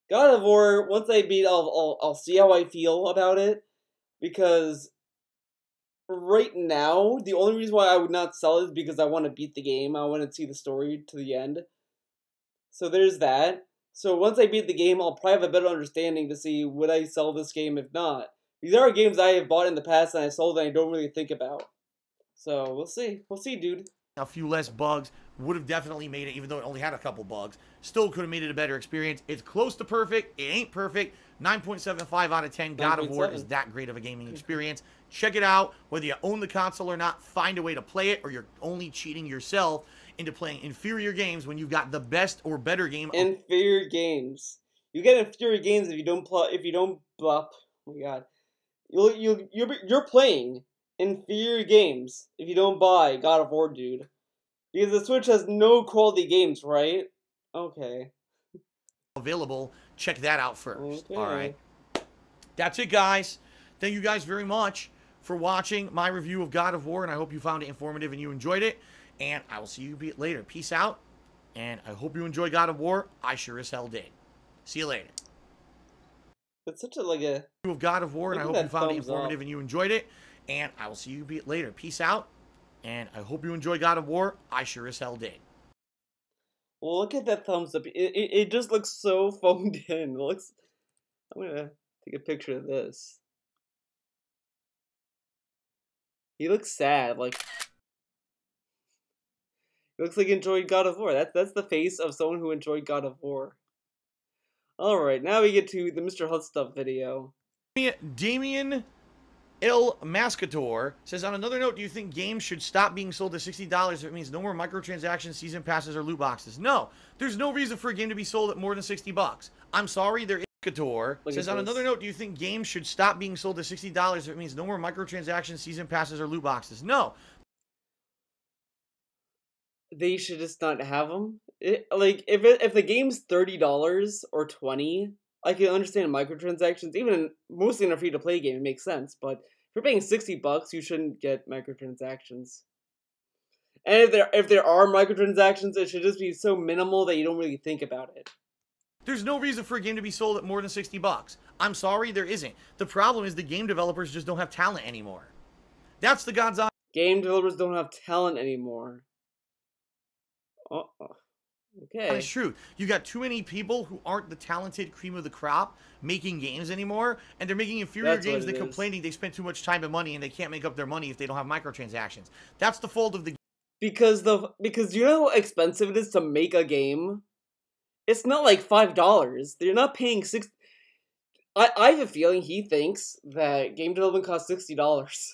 God of War, once I beat, I'll see how I feel about it, because right now, the only reason why I would not sell it is because I want to beat the game. I want to see the story to the end. So there's that. So once I beat the game, I'll probably have a better understanding to see would I sell this game if not. These are games I have bought in the past and I sold and I don't really think about. So we'll see. We'll see, dude. A few less bugs would have definitely made it, even though it only had a couple bugs. Still could have made it a better experience. It's close to perfect. It ain't perfect. 9.75 out of 10. God of War is that great of a gaming experience. Check it out. Whether you own the console or not, find a way to play it, or you're only cheating yourself into playing inferior games when you've got the best or better game. Inferior games. You get inferior games if you don't oh my god. You're playing inferior games if you don't buy God of War, dude. Because the Switch has no quality games, right? Okay. Available. Check that out first. Okay. All right. That's it, guys. Thank you guys very much for watching my review of God of War, and I hope you found it informative and you enjoyed it. And I will see you later. Peace out. And I hope you enjoy God of War. I sure as hell did. See you later. It's such a of God of War, and I hope you found it informative and you enjoyed it. And I will see you later. Peace out. And I hope you enjoy God of War. I sure as hell did. Well, look at that thumbs up. It just looks so phoned in. It looks. I'm gonna take a picture of this. He looks sad. Like. It looks like he enjoyed God of War. That's the face of someone who enjoyed God of War. Alright, now we get to the Mr. Hut Stuff video. Damien Il Mascator says, on another note, do you think games should stop being sold at $60 if it means no more microtransactions, season passes, or loot boxes? No, there's no reason for a game to be sold at more than $60. I'm sorry, there is. Mascator says, on another note, do you think games should stop being sold at $60 if it means no more microtransactions, season passes, or loot boxes? No. They should just not have them. If the game's $30 or $20, I can understand microtransactions. Even mostly in a free-to-play game, it makes sense. But if you're paying $60, you shouldn't get microtransactions. And if there are microtransactions, it should just be so minimal that you don't really think about it. There's no reason for a game to be sold at more than $60. I'm sorry, there isn't. The problem is the game developers just don't have talent anymore. That's the God's honest. Game developers don't have talent anymore. Okay. It's true. You got too many people who aren't the talented cream of the crop making games anymore, and they're making inferior games. They're complaining they spend too much time and money, and they can't make up their money if they don't have microtransactions. That's the fault of the. Because you know how expensive it is to make a game. It's not like $5. They're not paying $6. I have a feeling he thinks that game development costs $60,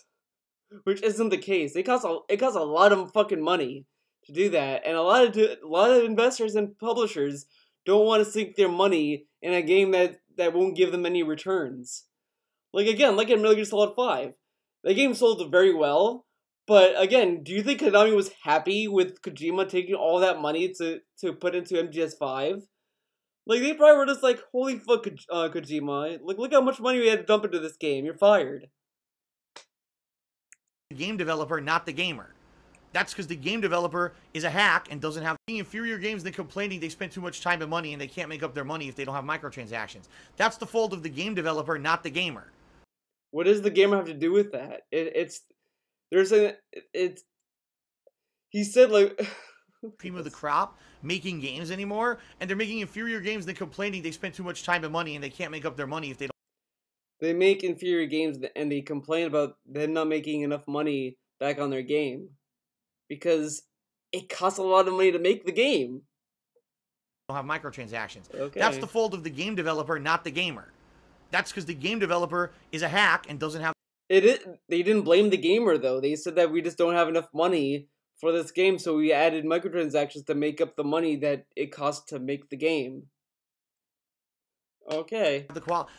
which isn't the case. It costs a lot of fucking money to do that, and a lot of investors and publishers don't want to sink their money in a game that won't give them any returns. Like in Metal Gear Solid 5, the game sold very well. But again, do you think Konami was happy with Kojima taking all that money to put into MGS5? Like, they probably were just like, holy fuck, Kojima. Like, look how much money we had to dump into this game. You're fired. The game developer, not the gamer. That's because the game developer is a hack and doesn't have inferior games. They're complaining they spend too much time and money, and they can't make up their money if they don't have microtransactions. That's the fault of the game developer, not the gamer. What does the gamer have to do with that? He said, like, cream of the crop making games anymore, and they're making inferior games. They're complaining they spend too much time and money, and they can't make up their money if they don't. They make inferior games, and they complain about them not making enough money back on their game because it costs a lot of money to make the game. Don't have microtransactions. Okay. That's the fault of the game developer, not the gamer. That's because the game developer is a hack and doesn't have. They didn't blame the gamer, though. They said that we just don't have enough money for this game, so we added microtransactions to make up the money that it cost to make the game. Okay.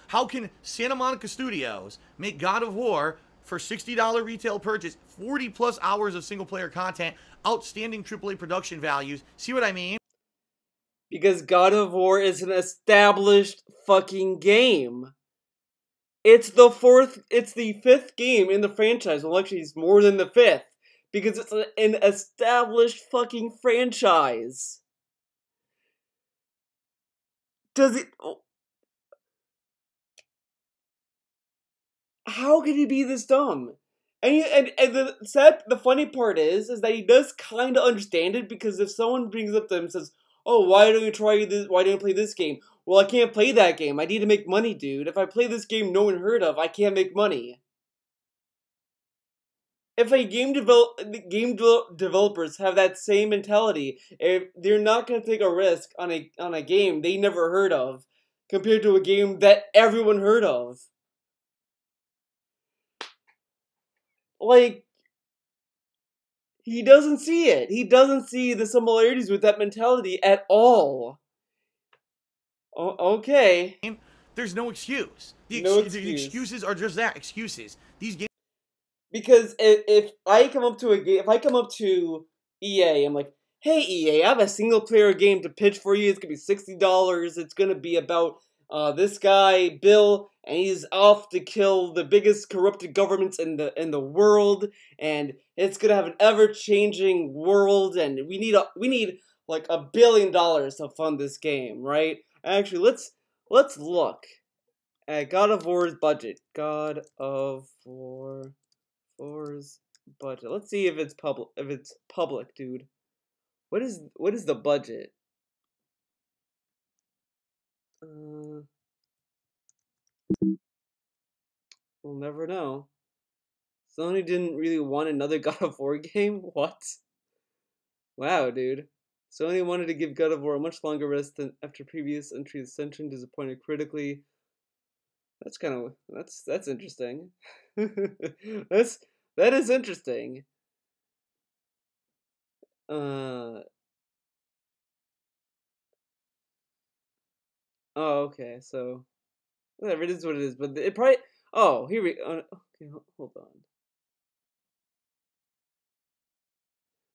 How can Santa Monica Studios make God of War for $60 retail purchase, 40+ hours of single-player content, outstanding AAA production values? See what I mean? Because God of War is an established fucking game. It's the 5th game in the franchise. Well, actually, it's more than the 5th. Because it's an established fucking franchise. Does it... How could he be this dumb? And the funny part is that he does kind of understand it, because if someone brings up to him and says, oh, why don't you try this? Why don't you play this game? Well, I can't play that game. I need to make money, dude. If I play this game no one heard of, I can't make money. If a developers have that same mentality, if they're not going to take a risk on a game they never heard of, compared to a game that everyone heard of. Like, he doesn't see it. He doesn't see the similarities with that mentality at all. Okay. There's no excuse. The excuses are just that, excuses. These games. Because if I come up to EA, I'm like, hey EA, I have a single player game to pitch for you. It's gonna be $60. It's gonna be about this guy Bill, and he's off to kill the biggest corrupted governments in the world, and it's gonna have an ever-changing world, and we need like $1 billion to fund this game, right? Actually, let's look at God of War's budget. God of War's budget. Let's see if it's public. If it's public, dude. What is the budget? We'll never know. Sony didn't really want another God of War game? What? Wow, dude. Sony wanted to give God of War a much longer rest than after previous entry. Ascension disappointed critically. That's interesting. That is interesting. Oh, okay, so whatever, it is what it is, but it probably... Oh, here we... okay, hold on.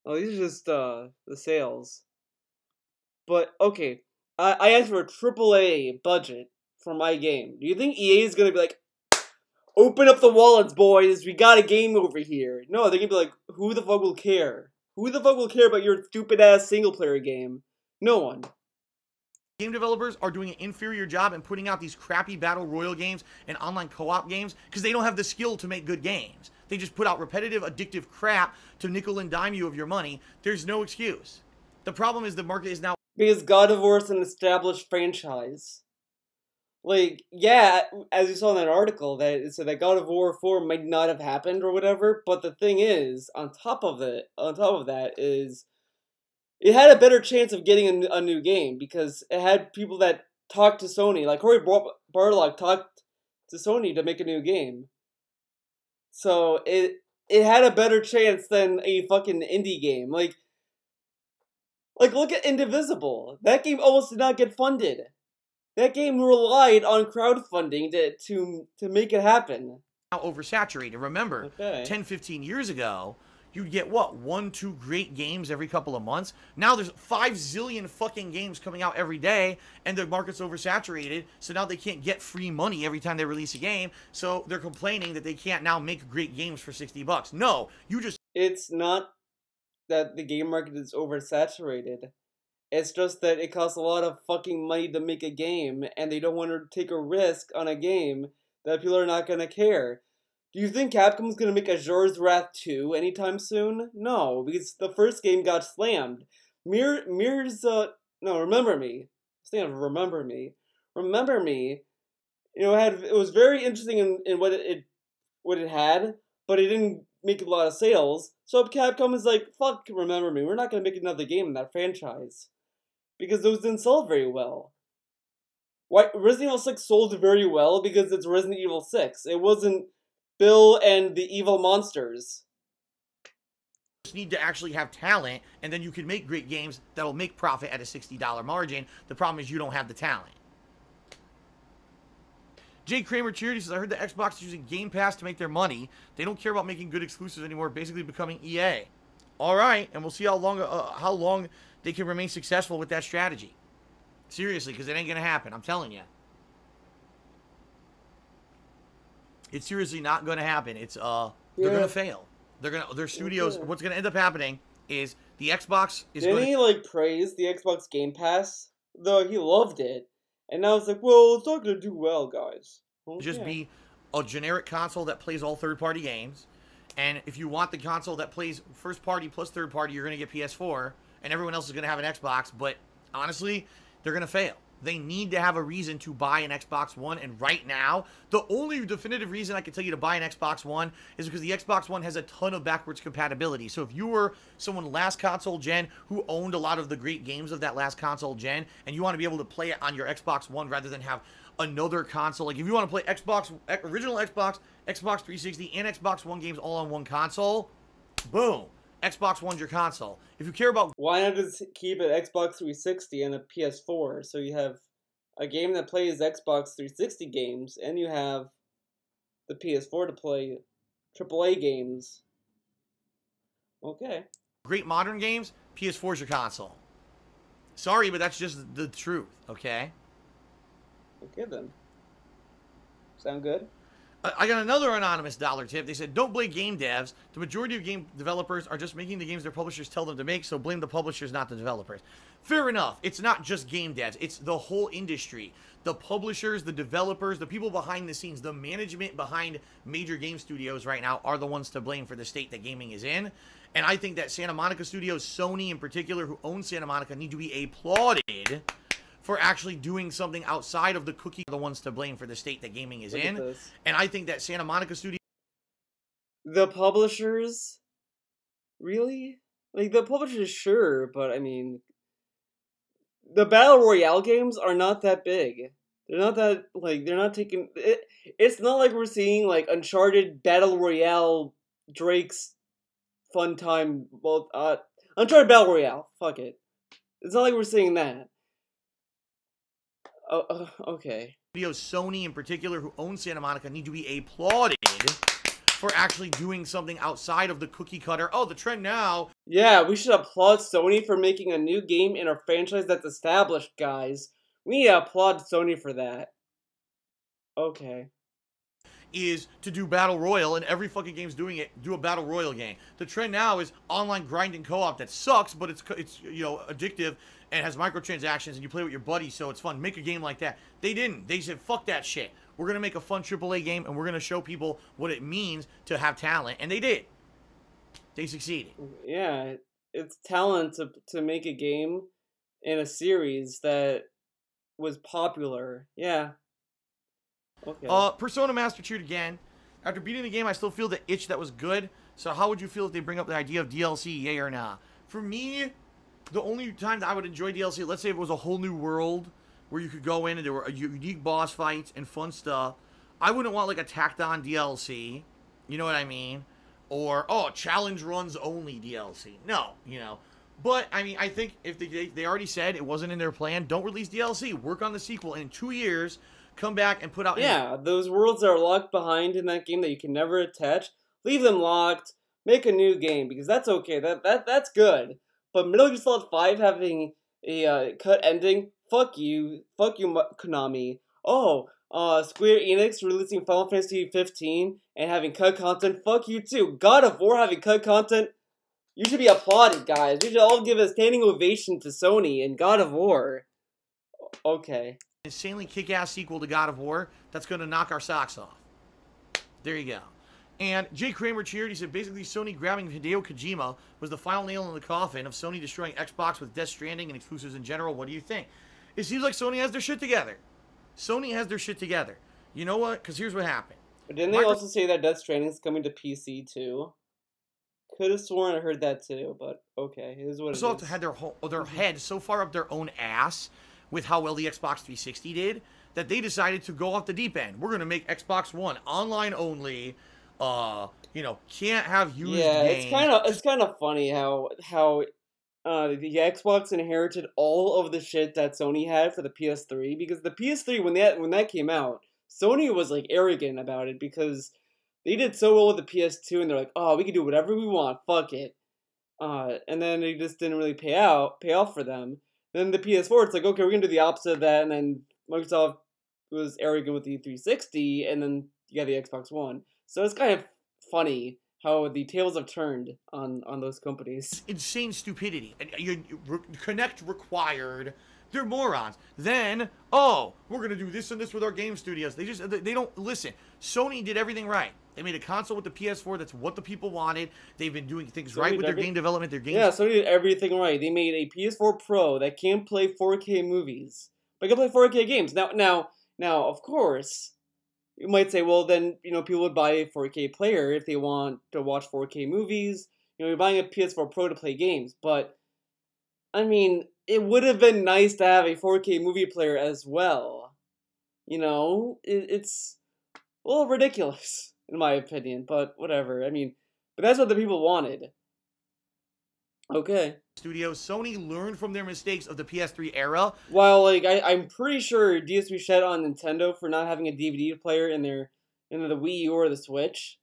Oh, these are just, the sales. But, okay, I asked for a AAA budget for my game. Do you think EA is gonna be like, open up the wallets, boys, we got a game over here? No, they're gonna be like, who the fuck will care? Who the fuck will care about your stupid-ass single-player game? No one. Game developers are doing an inferior job in putting out these crappy battle royale games and online co-op games because they don't have the skill to make good games. They just put out repetitive, addictive crap to nickel and dime you of your money. There's no excuse. The problem is the market is now... Because God of War is an established franchise. Like, yeah, as you saw in that article, that it said that God of War 4 might not have happened or whatever, but the thing is, on top of that is, it had a better chance of getting a new game, because it had people that talked to Sony, like Cory Barlog talked to Sony to make a new game. So, it had a better chance than a fucking indie game. Like, look at Indivisible. That game almost did not get funded. That game relied on crowdfunding to make it happen. Now oversaturated. Remember, 10, 15 years ago, you'd get, what, 1, 2 great games every couple of months? Now there's 5 zillion fucking games coming out every day, and the market's oversaturated, so now they can't get free money every time they release a game, so they're complaining that they can't now make great games for $60. No, you just... It's not that the game market is oversaturated. It's just that it costs a lot of fucking money to make a game, and they don't want to take a risk on a game that people are not going to care. Do you think Capcom's going to make Azure's Wrath 2 anytime soon? No, because the first game got slammed. Remember Me. Stand up, Remember Me. Remember Me, you know, it was very interesting in what it had, but it didn't make a lot of sales. So Capcom is like, fuck Remember Me, we're not going to make another game in that franchise. Because those didn't sell very well. Why Resident Evil 6 sold very well because it's Resident Evil 6. It wasn't Bill and the Evil Monsters. You just need to actually have talent, and then you can make great games that'll make profit at a $60 margin. The problem is you don't have the talent. Jay Kramer Charity says, I heard the Xbox is using Game Pass to make their money. They don't care about making good exclusives anymore, basically becoming EA. All right, and we'll see how long they can remain successful with that strategy. Seriously, because it ain't going to happen. I'm telling you. It's seriously not going to happen. It's they're going to fail. Their studios. Okay. What's going to end up happening is the Xbox is. Didn't he like praise the Xbox Game Pass? Though he loved it, and now it's like, well, it's not going to do well, guys. Okay. Just be a generic console that plays all third-party games, and if you want the console that plays first-party plus third-party, you're going to get PS4. And everyone else is going to have an Xbox, but honestly, they're going to fail. They need to have a reason to buy an Xbox One, and right now, the only definitive reason I can tell you to buy an Xbox One is because the Xbox One has a ton of backwards compatibility. So if you were someone last console gen who owned a lot of the great games of that last console gen, and you want to be able to play it on your Xbox One rather than have another console, like if you want to play original Xbox, Xbox 360, and Xbox One games all on one console, boom. Xbox One's your console. If you care about... Why not just keep an Xbox 360 and a PS4? So you have a game that plays Xbox 360 games, and you have the PS4 to play AAA games. Okay. Great modern games, PS4's your console. Sorry, but that's just the truth, okay? Okay, then. Sound good? I got another anonymous dollar tip. They said, don't blame game devs. The majority of game developers are just making the games their publishers tell them to make, so blame the publishers, not the developers. Fair enough. It's not just game devs. It's the whole industry. The publishers, the developers, the people behind the scenes, the management behind major game studios right now are the ones to blame for the state that gaming is in. And I think that Santa Monica Studios, Sony in particular, who owns Santa Monica, need to be applauded for actually doing something outside of the cookie, the ones to blame for the state that gaming is in. And I think that Santa Monica Studios... The publishers? Really? Like, the publishers, sure, but I mean... The Battle Royale games are not that big. They're not that, like, they're not taking... It's not like we're seeing, like, Uncharted Battle Royale Drake's Fun Time... Well, Uncharted Battle Royale. Fuck it. It's not like we're seeing that. Okay. Sony in particular, who owns Santa Monica, need to be applauded for actually doing something outside of the cookie cutter. Oh, the trend now. Yeah, we should applaud Sony for making a new game in a franchise that's established, guys. We need to applaud Sony for that. Okay. is to do battle royale, and every fucking game's doing it. Do a battle royale game. The trend now is online grinding co-op that sucks, but it's you know, addictive and has microtransactions, and you play with your buddies, so it's fun. Make a game like that. They didn't. They said, fuck that shit. We're gonna make a fun AAA game, and we're gonna show people what it means to have talent, and they did. They succeeded. Yeah, it's talent to make a game in a series that was popular. Yeah. Okay. Persona Master Chief again. After beating the game, I still feel the itch that was good. So how would you feel if they bring up the idea of DLC, yay or nah? For me, the only time that I would enjoy DLC, let's say if it was a whole new world where you could go in and there were unique boss fights and fun stuff. I wouldn't want like a tacked on DLC. You know what I mean? Or, oh, challenge runs only DLC. No, you know. But, I mean, I think if they already said it wasn't in their plan, don't release DLC. Work on the sequel. And in 2 years, come back and put out... Yeah, those worlds that are locked behind in that game that you can never attach, leave them locked, make a new game, because that's okay. That's good. But Metal Gear Solid 5 having a cut ending, fuck you, Konami. Oh, Square Enix releasing Final Fantasy 15 and having cut content, fuck you too. God of War having cut content, you should be applauded, guys. We should all give a standing ovation to Sony and God of War. Okay. Insanely kick-ass sequel to God of War that's going to knock our socks off. There you go. And Jay Kramer cheered. He said, basically, Sony grabbing Hideo Kojima was the final nail in the coffin of Sony destroying Xbox with Death Stranding and exclusives in general. What do you think? It seems like Sony has their shit together. Sony has their shit together. You know what? Because here's what happened. But didn't they also say that Death Stranding is coming to PC too? Could have sworn I heard that too, but okay, it is what it is. Had their head so far up their own ass with how well the Xbox 360 did that they decided to go off the deep end. We're gonna make Xbox One online only. You know, can't have used games. It's kind of funny how the Xbox inherited all of the shit that Sony had for the PS3, because the PS3 when that came out, Sony was like arrogant about it because they did so well with the PS2 and they're like, oh, we can do whatever we want, fuck it. And then it just didn't really pay off for them. Then the PS4, it's like, okay, we're gonna do the opposite of that, and then Microsoft was arrogant with the 360, and then you got the Xbox One. So it's kind of funny how the tables have turned on those companies. Insane stupidity. And Connect required. They're morons. Then, oh, we're going to do this and this with our game studios. They don't listen. Sony did everything right. They made a console with the PS4. That's what the people wanted. They've been doing things right with their game development. Yeah, Sony did everything right. They made a PS4 Pro that can't play 4K movies, but can play 4K games. Now, of course, you might say, well, then, you know, people would buy a 4K player if they want to watch 4K movies. You know, you're buying a PS4 Pro to play games. But, I mean, it would have been nice to have a 4K movie player as well. You know, it's a little ridiculous, in my opinion. But whatever. I mean, but that's what the people wanted. Okay. Studios, Sony learned from their mistakes of the PS3 era. While, like, I'm pretty sure DSP shed on Nintendo for not having a DVD player in the Wii U or the Switch,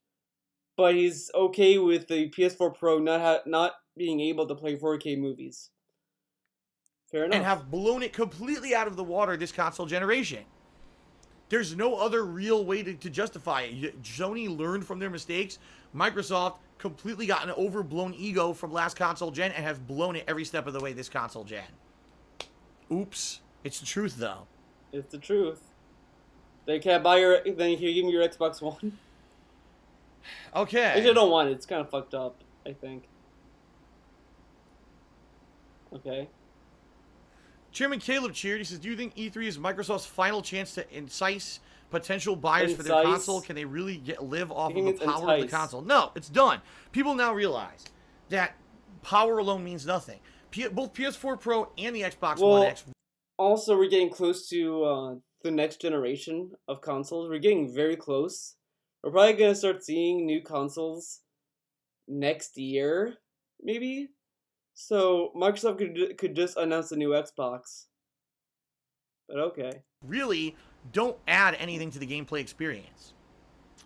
but he's okay with the PS4 Pro not being able to play 4K movies. Fair enough. And have blown it completely out of the water this console generation. There's no other real way to justify it. Sony learned from their mistakes. Microsoft completely got an overblown ego from last console gen and have blown it every step of the way this console gen. Oops. It's the truth, though. It's the truth. Then you can give me your Xbox One. Okay. Actually, I don't want it. It's kind of fucked up, I think. Okay. Chairman Caleb cheered. He says, do you think E3 is Microsoft's final chance to entice potential buyers for their console? Can they really live off of the power of the console? No, it's done. People now realize that power alone means nothing. Both PS4 Pro and the Xbox One X. Also, we're getting close to the next generation of consoles. We're getting very close. We're probably going to start seeing new consoles next year, maybe? So, Microsoft could just announce a new Xbox. But okay. Really don't add anything to the gameplay experience.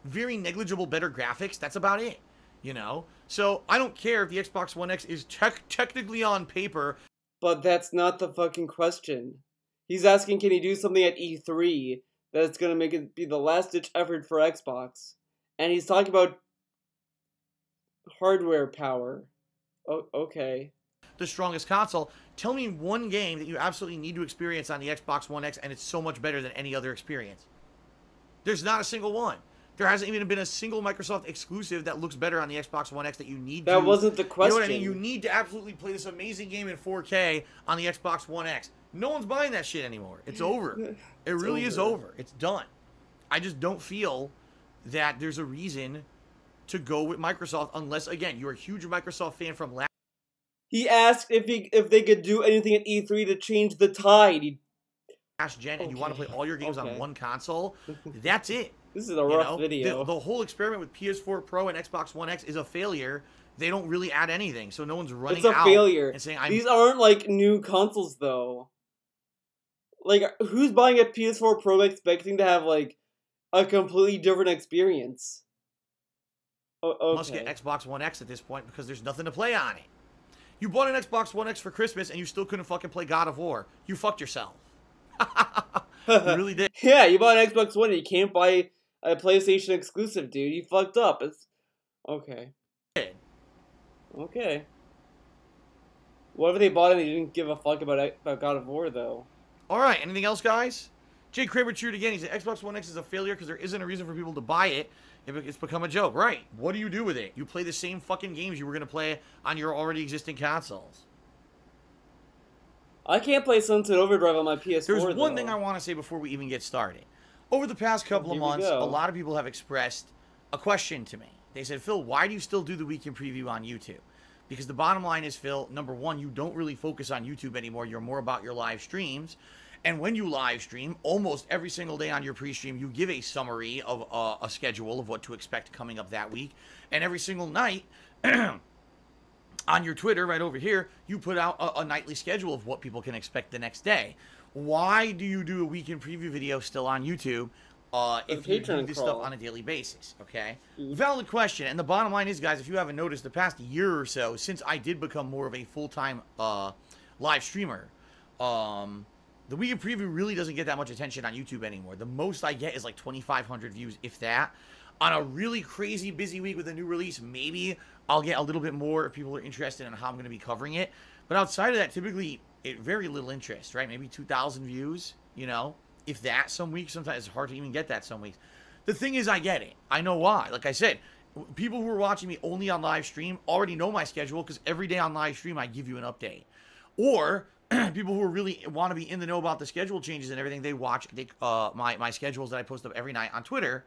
Very negligible better graphics, that's about it. You know? So, I don't care if the Xbox One X is technically on paper. But that's not the fucking question. He's asking, can he do something at E3 that it's gonna make it be the last-ditch effort for Xbox, and he's talking about hardware power. Oh, okay. The strongest console. Tell me one game that you absolutely need to experience on the Xbox One X, and it's so much better than any other experience. There's not a single one. There hasn't even been a single Microsoft exclusive that looks better on the Xbox One X that you need to. That wasn't the question. You know what I mean? You need to absolutely play this amazing game in 4K on the Xbox One X. No one's buying that shit anymore. It's over. It really is over. It's done. I just don't feel that there's a reason to go with Microsoft unless, again, you're a huge Microsoft fan from last. He asked if they could do anything at E3 to change the tide. Last gen, and you want to play all your games on one console. That's it. This is a rough video. The whole experiment with PS4 Pro and Xbox One X is a failure. They don't really add anything, so no one's running out. It's a failure. And saying, these aren't like new consoles though. Like, who's buying a PS4 Pro expecting to have like a completely different experience? Okay. Must get Xbox One X at this point because there's nothing to play on it. You bought an Xbox One X for Christmas and you still couldn't fucking play God of War. You fucked yourself. You really did. Yeah, you bought an Xbox One and you can't buy a PlayStation exclusive, dude. You fucked up. It's okay. Okay. What if they bought it and they didn't give a fuck about God of War, though? Alright, anything else, guys? Jay Kramer cheered again. He said Xbox One X is a failure because there isn't a reason for people to buy it. It's become a joke. Right. What do you do with it? You play the same fucking games you were going to play on your already existing consoles. I can't play Sunset Overdrive on my PS4, There's one thing I want to say before we even get started. Over the past couple of months, a lot of people have expressed a question to me. They said, Phil, why do you still do the weekend preview on YouTube? Because the bottom line is, Phil, number one, you don't really focus on YouTube anymore. You're more about your live streams. And when you live stream, almost every single day on your pre-stream, you give a summary of a schedule of what to expect coming up that week. And every single night, on your Twitter, right over here, you put out a nightly schedule of what people can expect the next day. Why do you do a weekend preview video still on YouTube if you do this stuff on a daily basis, okay? Valid question. And the bottom line is, guys, if you haven't noticed, the past year or so, since I did become more of a full-time live streamer, the weekend preview really doesn't get that much attention on YouTube anymore. The most I get is like 2,500 views, if that. On a really crazy busy week with a new release, maybe I'll get a little bit more if people are interested in how I'm going to be covering it. But outside of that, typically, very little interest, right? Maybe 2,000 views, you know? If that some weeks, sometimes it's hard to even get that some weeks. The thing is, I get it. I know why. Like I said, people who are watching me only on live stream already know my schedule because every day on live stream, I give you an update. Or people who really want to be in the know about the schedule changes and everything, they watch my schedules that I post up every night on Twitter.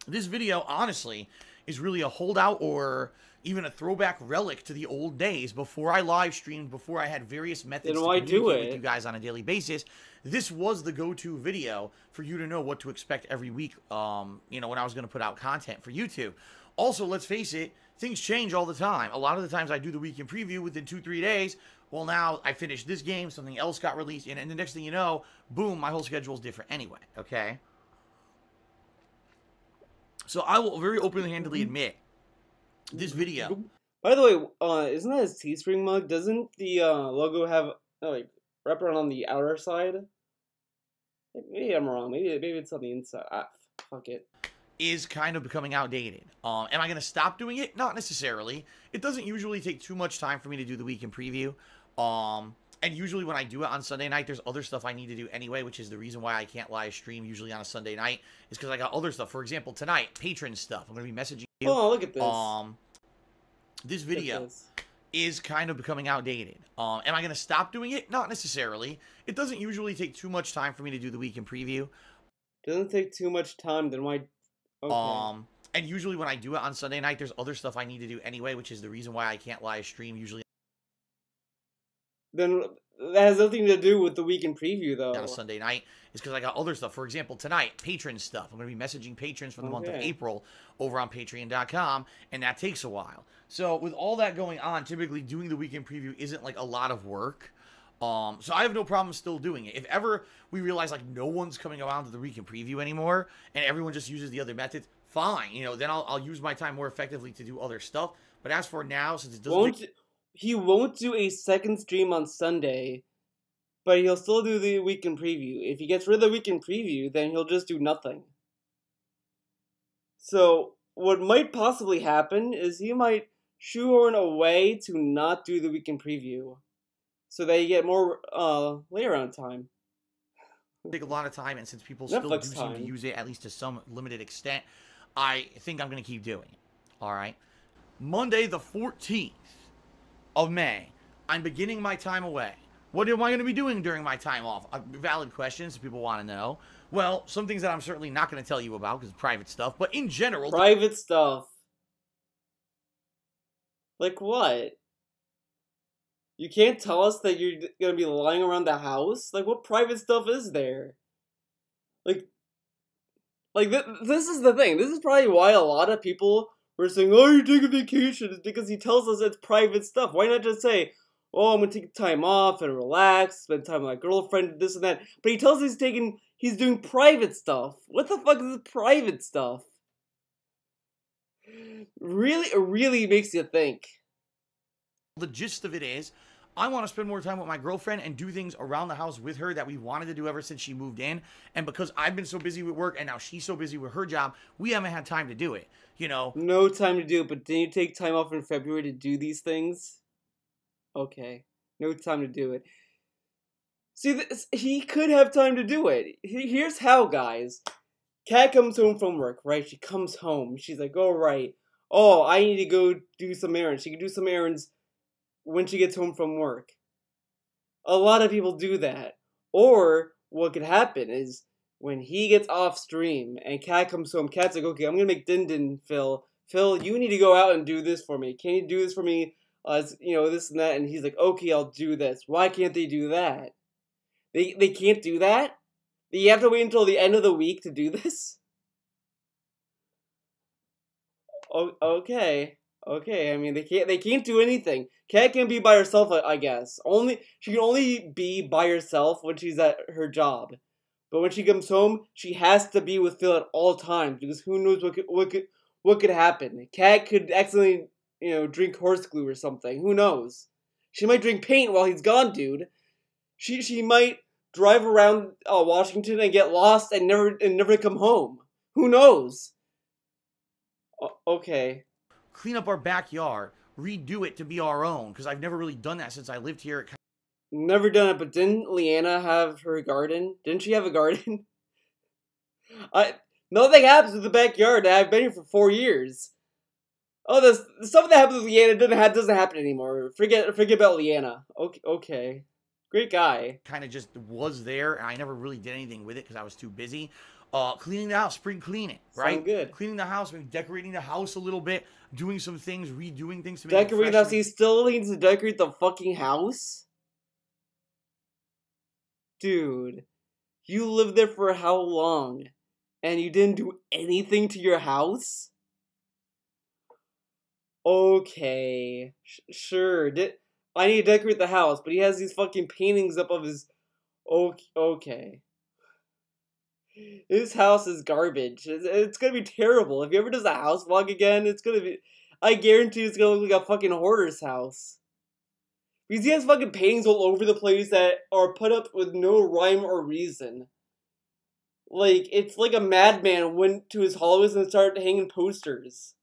This video, honestly, is really a holdout or even a throwback relic to the old days before I live streamed, before I had various methods to communicate with you guys on a daily basis. This was the go-to video for you to know what to expect every week, you know, when I was going to put out content for YouTube. Also, let's face it, things change all the time. A lot of the times I do the weekend preview within 2-3 days. Well, now I finished this game, something else got released, and the next thing you know, boom, my whole schedule is different anyway, okay? So I will very openly handedly admit, this video. By the way, isn't that his Teespring mug? Doesn't the logo have like wraparound on the outer side? Maybe I'm wrong. Maybe it's on the inside. Fuck it. Is kind of becoming outdated. Am I going to stop doing it? Not necessarily. It doesn't usually take too much time for me to do the weekend preview. And usually when I do it on Sunday night, there's other stuff I need to do anyway, which is the reason why I can't live stream usually on a Sunday night, is because I got other stuff. For example, tonight, patron stuff. I'm going to be messaging you. Oh, look at this. This video is kind of becoming outdated. Am I going to stop doing it? Not necessarily. It doesn't usually take too much time for me to do the weekend preview. Doesn't take too much time, then why... Okay. And usually when I do it on Sunday night, there's other stuff I need to do anyway, which is the reason why I can't live stream usually. Then that has nothing to do with the weekend preview, though. On a Sunday night is because I got other stuff. For example, tonight, patron stuff. I'm going to be messaging patrons for the month of April over on Patreon.com, and that takes a while. So with all that going on, typically doing the weekend preview isn't like a lot of work. So I have no problem still doing it. If ever we realize like no one's coming around to the weekend preview anymore, and everyone just uses the other methods, fine. You know, then I'll use my time more effectively to do other stuff. But as for now, since it doesn't... He won't do a second stream on Sunday but he'll still do the weekend preview. If he gets rid of the weekend preview, then he'll just do nothing. So, what might possibly happen is he might shoehorn a way to not do the weekend preview, so that you get more later-on time. Take a lot of time, and since people still do seem to use it, at least to some limited extent, I think I'm going to keep doing it. Alright? Monday the 14th of May, I'm beginning my time away. What am I going to be doing during my time off? Valid questions people want to know. Well, some things that I'm certainly not going to tell you about because it's private stuff, but in general... Private stuff? Like what? You can't tell us that you're going to be lying around the house? Like, what private stuff is there? Like this is the thing. This is probably why a lot of people were saying, oh, you're taking vacation. It's because he tells us it's private stuff. Why not just say, oh, I'm going to take time off and relax, spend time with my girlfriend, this and that. But he tells us he's doing private stuff. What the fuck is private stuff? Really, it really makes you think. The gist of it is, I want to spend more time with my girlfriend and do things around the house with her that we wanted to do ever since she moved in. And because I've been so busy with work and now she's so busy with her job, we haven't had time to do it, you know. No time to do it, but didn't you take time off in February to do these things? Okay. No time to do it. See, he could have time to do it. Here's how, guys. Kat comes home from work, right? She comes home. She's like, all right. Oh, I need to go do some errands. She can do some errands when she gets home from work. A lot of people do that. Or what could happen is when he gets off stream and Kat comes home, Kat's like, okay, I'm going to make Din Phil. Phil, you need to go out and do this for me. Can you do this for me? You know, this and that. And he's like, okay, I'll do this. Why can't they do that? They can't do that? You have to wait until the end of the week to do this? Oh, okay. Okay, I mean, they can't do anything. Kat can be by herself, I guess. She can only be by herself when she's at her job. But when she comes home, she has to be with Phil at all times, because who knows what could happen. Kat could accidentally, you know, drink horse glue or something. Who knows? She might drink paint while he's gone, dude. She might drive around Washington and get lost and never come home. Who knows? Okay. Clean up our backyard, redo it to be our own, because I've never really done that since I lived here. Never done it, but didn't Leanna have her garden? Didn't she have a garden? Nothing happens with the backyard. I've been here for 4 years. Oh, the stuff that happens with Leanna doesn't happen anymore. Forget about Leanna. Okay. Great guy. Kind of just was there, and I never really did anything with it because I was too busy. Cleaning the house, spring cleaning, right? Sound good. Cleaning the house, maybe decorating the house a little bit, doing some things, redoing things to make decorate the house. He still needs to decorate the fucking house? Dude, you lived there for how long? And you didn't do anything to your house? Okay, sure. I need to decorate the house, but he has these fucking paintings up of his... Okay. His house is garbage. It's gonna be terrible. If he ever does a house vlog again, it's gonna be... I guarantee it's gonna look like a fucking hoarder's house. Because he has fucking paintings all over the place that are put up with no rhyme or reason. Like, it's like a madman went to his hallways and started hanging posters.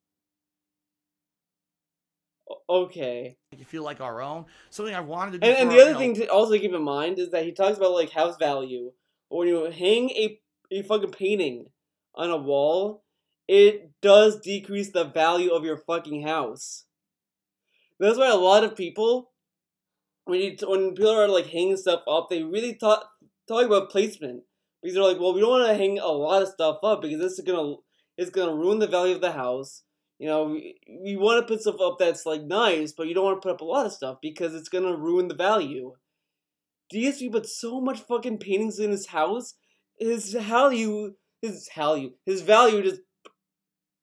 Okay. You feel like our own. Something I wanted to do. And the other thing to also keep in mind is that he talks about, like, house value. But when you hang a fucking painting on a wall, it does decrease the value of your fucking house. That's why a lot of people, when people are, like, hanging stuff up, they really talk about placement. Because they're like, well, we don't want to hang a lot of stuff up because it's gonna ruin the value of the house. You know, we want to put stuff up that's, like, nice, but you don't want to put up a lot of stuff because it's gonna ruin the value. DSP put so much fucking paintings in his house, his value just,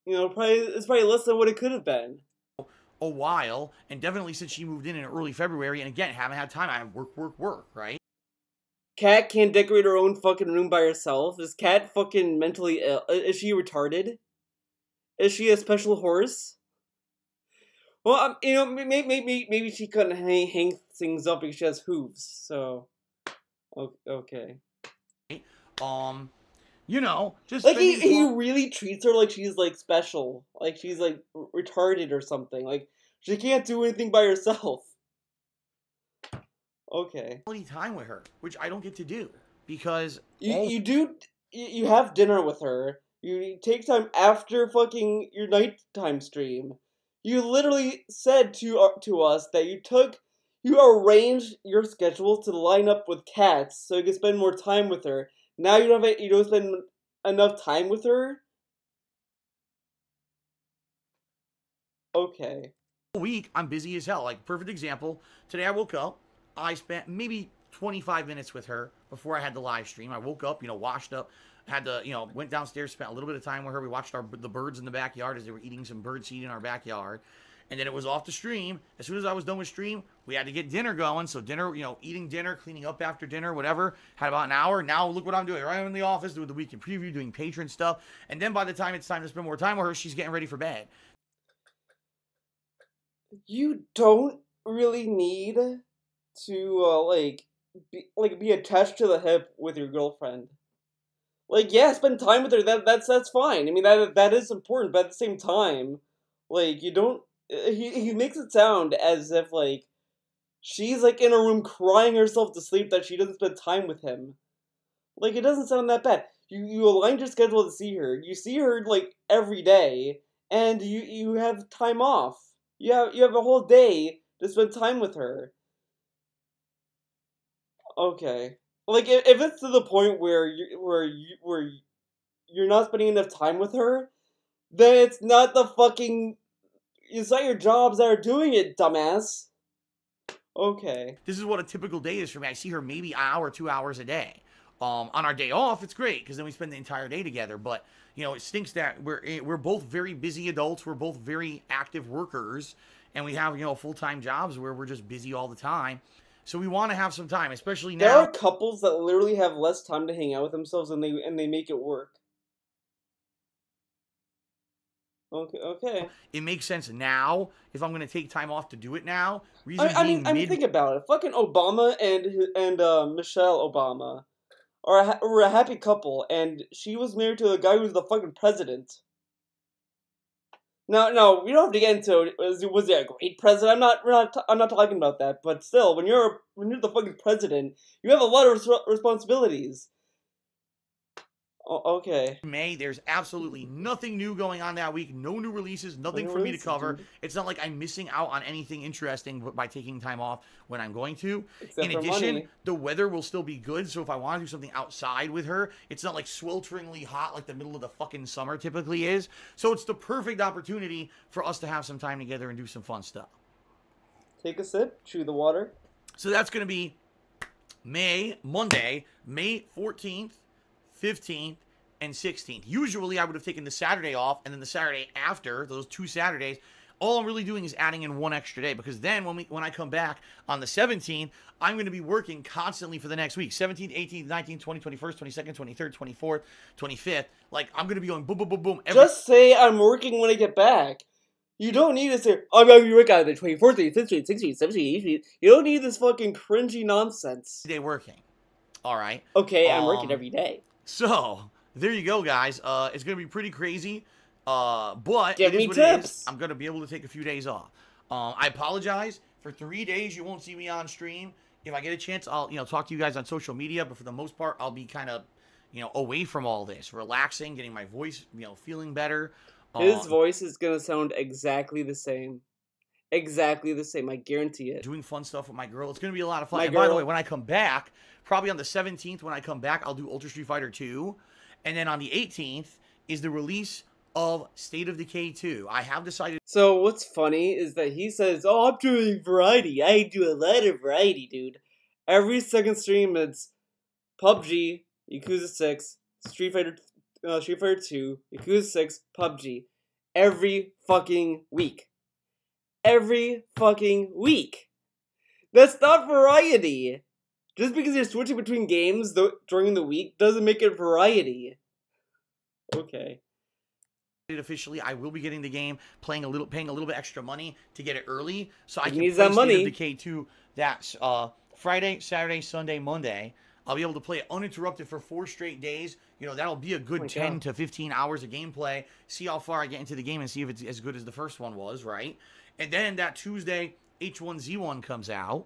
you know, it's probably less than what it could have been. A while, and definitely since she moved in early February, and again, haven't had time. I have work, right? Kat can't decorate her own fucking room by herself. Is Kat fucking mentally ill? Is she retarded? Is she a special horse? Well, you know, maybe she couldn't hang things up because she has hooves, so... Okay. You know, just Like spending he time. really treats her like she's like special, like she's like retarded or something. Like she can't do anything by herself. Okay. Quality time with her, which I don't get to do because You have dinner with her. You take time after fucking your nighttime stream. You literally said to us that you arranged your schedule to line up with cats so you can spend more time with her. Now you don't spend enough time with her. Okay. all week I'm busy as hell. Like, perfect example. Today I woke up. I spent maybe 25 minutes with her before I had the live stream. I woke up, washed up, had to, went downstairs, spent a little bit of time with her. We watched the birds in the backyard as they were eating some bird seed in our backyard. And then it was off the stream. As soon as I was done with stream, we had to get dinner going. So dinner, eating dinner, cleaning up after dinner, whatever. Had about an hour. Now look what I'm doing. Right in the office, doing the weekend preview, doing patron stuff. And then by the time it's time to spend more time with her, she's getting ready for bed. You don't really need to be attached to the hip with your girlfriend. Like, yeah, spend time with her. That's fine. I mean, that is important. But at the same time, like, you don't. He makes it sound as if like she's like in a room crying herself to sleep that she doesn't spend time with him. Like, it doesn't sound that bad. You aligned your schedule to see her. You see her like every day, and you have time off. You have a whole day to spend time with her. Okay. Like if it's to the point where you're not spending enough time with her, then it's not it's not your jobs that are doing it, dumbass. Okay. This is what a typical day is for me. I see her maybe an hour, 2 hours a day. On our day off, it's great because then we spend the entire day together. But it stinks that we're both very busy adults. We're both very active workers, and we have full-time jobs where we're just busy all the time. So we want to have some time, especially now. There are couples that literally have less time to hang out with themselves, and they make it work. Okay. It makes sense now if I'm going to take time off to do it now. I mean, think about it. Fucking Obama and Michelle Obama were a happy couple, and she was married to a guy who's the fucking president. No, we don't have to get into was he a great president? I'm not talking about that. But still, when you're the fucking president, you have a lot of responsibilities. Okay. May, there's absolutely nothing new going on that week. No new releases, nothing for me to cover. Dude. It's not like I'm missing out on anything interesting by taking time off when I'm going to. Except in for addition, money. the weather will still be good, so if I want to do something outside with her, it's not like swelteringly hot like the middle of the fucking summer typically is. So it's the perfect opportunity for us to have some time together and do some fun stuff. Take a sip, chew the water. So that's going to be Monday, May 14th, 15th, and 16th. Usually I would have taken the Saturday off, and then the Saturday after, those 2 Saturdays, all I'm really doing is adding in 1 extra day, because then when I come back on the 17th, I'm going to be working constantly for the next week. 17th, 18th, 19th, 20th, 21st, 22nd, 23rd, 24th, 25th. Like, I'm going to be going boom, boom, boom, boom. Just say I'm working when I get back. You don't need to say, I'm going to be working on the 24th, 15th, 16th, 17th, 18th. You don't need this fucking cringy nonsense. Day working. All right. Okay, I'm working every day. So, there you go, guys. It's going to be pretty crazy. But give me tips. It is. I'm going to be able to take a few days off. I apologize. For 3 days, you won't see me on stream. If I get a chance, I'll talk to you guys on social media. But for the most part, I'll be kind of away from all this, relaxing, getting my voice feeling better. His voice is gonna sound exactly the same. Exactly the same. I guarantee it. Doing fun stuff with my girl. It's gonna be a lot of fun. And by the way, when I come back, probably on the 17th, when I come back, I'll do Ultra Street Fighter 2, and then on the 18th is the release of State of Decay 2. I have decided. So what's funny is that he says, "Oh, I'm doing variety. I do a lot of variety, dude." Every second stream, it's PUBG, Yakuza 6, Street Fighter 2, Yakuza 6, PUBG. Every fucking week. Every fucking week. That's not variety. Just because you're switching between games during the week doesn't make it variety. Okay. Officially, I will be getting the game, paying a little bit extra money to get it early, so I can play that money. State of Decay 2 that's Friday, Saturday, Sunday, Monday. I'll be able to play it uninterrupted for 4 straight days. You know, that'll be a good 10 to 15 hours of gameplay. See how far I get into the game and see if it's as good as the first one was, right? And then that Tuesday, H1Z1 comes out.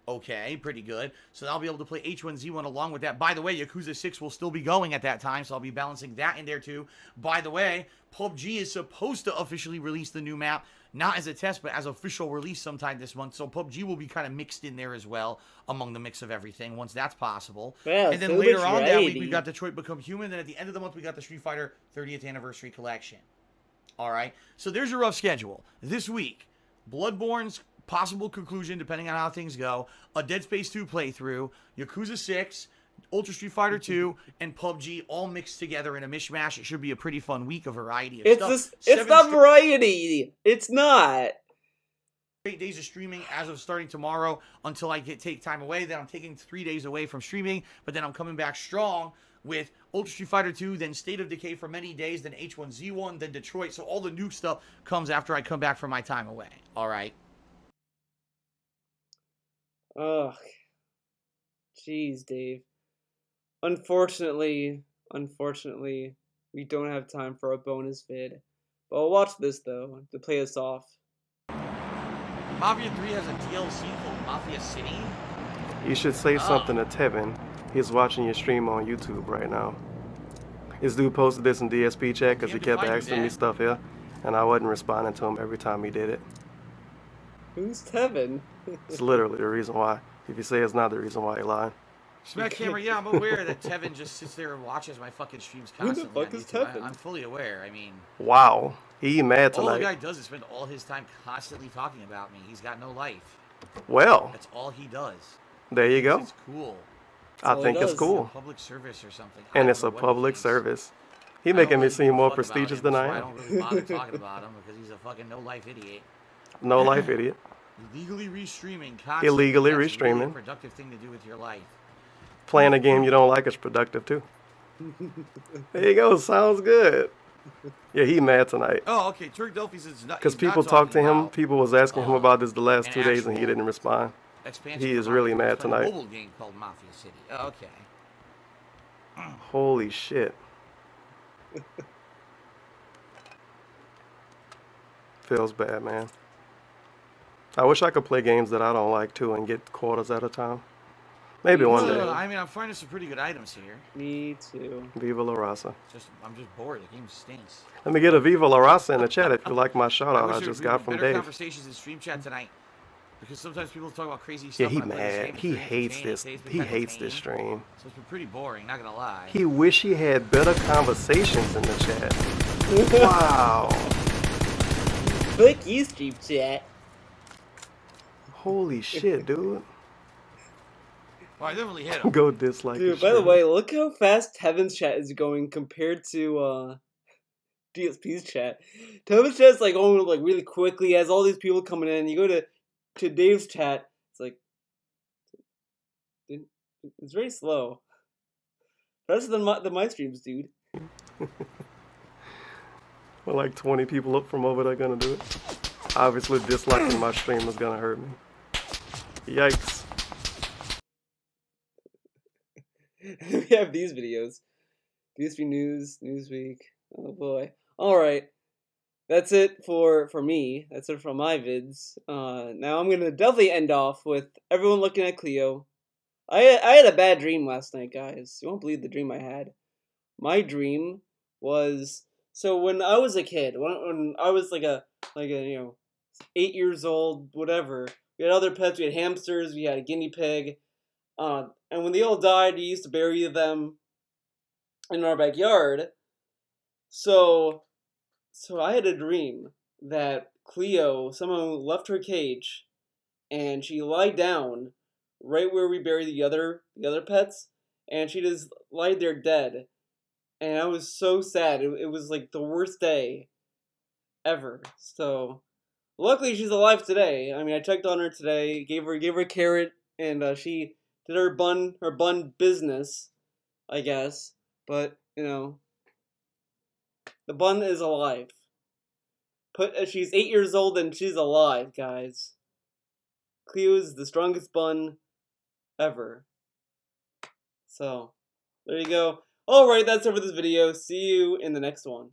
Okay, pretty good. So I'll be able to play H1Z1 along with that. By the way, Yakuza 6 will still be going at that time, so I'll be balancing that in there too. By the way, PUBG is supposed to officially release the new map, not as a test, but as official release sometime this month. So PUBG will be kind of mixed in there as well, among the mix of everything, once that's possible. Yeah, and then later on that week, we got Detroit Become Human. Then at the end of the month, we got the Street Fighter 30th Anniversary Collection. All right, so there's your rough schedule. This week, Bloodborne's possible conclusion, depending on how things go, a Dead Space 2 playthrough, Yakuza 6, Ultra Street Fighter 2, and PUBG all mixed together in a mishmash. It should be a pretty fun week, a variety of stuff. It's not variety. It's not. 8 days of streaming as of starting tomorrow until I take time away. Then I'm taking 3 days away from streaming, but then I'm coming back strong with Ultra Street Fighter 2, then State of Decay for many days, then H1Z1, then Detroit. So all the new stuff comes after I come back from my time away. All right. Ugh. Jeez, Dave. Unfortunately, we don't have time for a bonus vid. But I'll watch this, though, to play us off. Mafia 3 has a DLC called Mafia City. You should say something to Tevin. He's watching your stream on YouTube right now. This dude posted this in DSP chat because he kept asking me stuff here, and I wasn't responding to him every time he did it. Who's Tevin? It's literally the reason why. If you say it's not the reason why, you're lying. Smack Camera, yeah, I'm aware that Tevin just sits there and watches my fucking streams constantly. Who the fuck is Tevin? I'm fully aware. I mean, wow, he mad tonight. All the guy does is spend all his time constantly talking about me. He's got no life. Well, that's all he does. There you go. It's cool. I think it's cool. It's a public service or something. And it's a public service. He making me seem more prestigious than I am. I don't really bother talking about him because he's a fucking no-life idiot. No-life idiot. Illegally restreaming constantly. Illegally That's restreaming. Really a productive thing to do with your life. Playing a game you don't like is productive too. There you go. Sounds good. Yeah, he mad tonight. Oh, okay. Turk Delphi says not. Because people talked to him. People was asking him about this the last 2 days, and he didn't respond. He is really mad tonight. A mobile game called Mafia City. Oh, okay. Holy shit. Feels bad, man. I wish I could play games that I don't like too and get quarters at a time. Maybe one day. I mean, I'm finding some pretty good items here. Me too. Viva La Raza. I'm just bored. The game stinks. Let me get a Viva La Raza in the chat if you like my shout out I just got from Dave. Conversations in stream chat tonight. Because sometimes people talk about crazy stuff. Yeah, he mad. He hates this. He hates this stream. So it's been pretty boring, not gonna lie. He wish he had better conversations in the chat. Wow. Fuck you, stream chat. Holy shit, dude. Well, I definitely hit him. Go dislike. Dude, by the way, look how fast Tevin's chat is going compared to DSP's chat. Tevin's chat is like going like really quickly. He has all these people coming in. You go to Dave's chat, it's like it's very slow. Faster than my streams, dude. Well, like 20 people up from over there gonna do it. Obviously, disliking my stream is gonna hurt me. Yikes. We have these videos. DSP News, Newsweek. Oh boy. Alright. That's it for me. That's it for my vids. Now I'm gonna definitely end off with everyone looking at Cleo. I had a bad dream last night, guys. You won't believe the dream I had. My dream was, so when I was a kid, when I was like a 8 years old, whatever, we had other pets. We had hamsters. We had a guinea pig. And when they all died, we used to bury them in our backyard. So I had a dream that Cleo somehow left her cage, and she lied down right where we buried the other pets, and she just lied there dead. And I was so sad. It was like the worst day ever. So luckily she's alive today. I mean, I checked on her today, gave her a carrot, and she did her bun business, I guess. But you know, the bun is alive. She's 8 years old and she's alive, guys. Cleo is the strongest bun ever. So, there you go. Alright, that's it for this video. See you in the next one.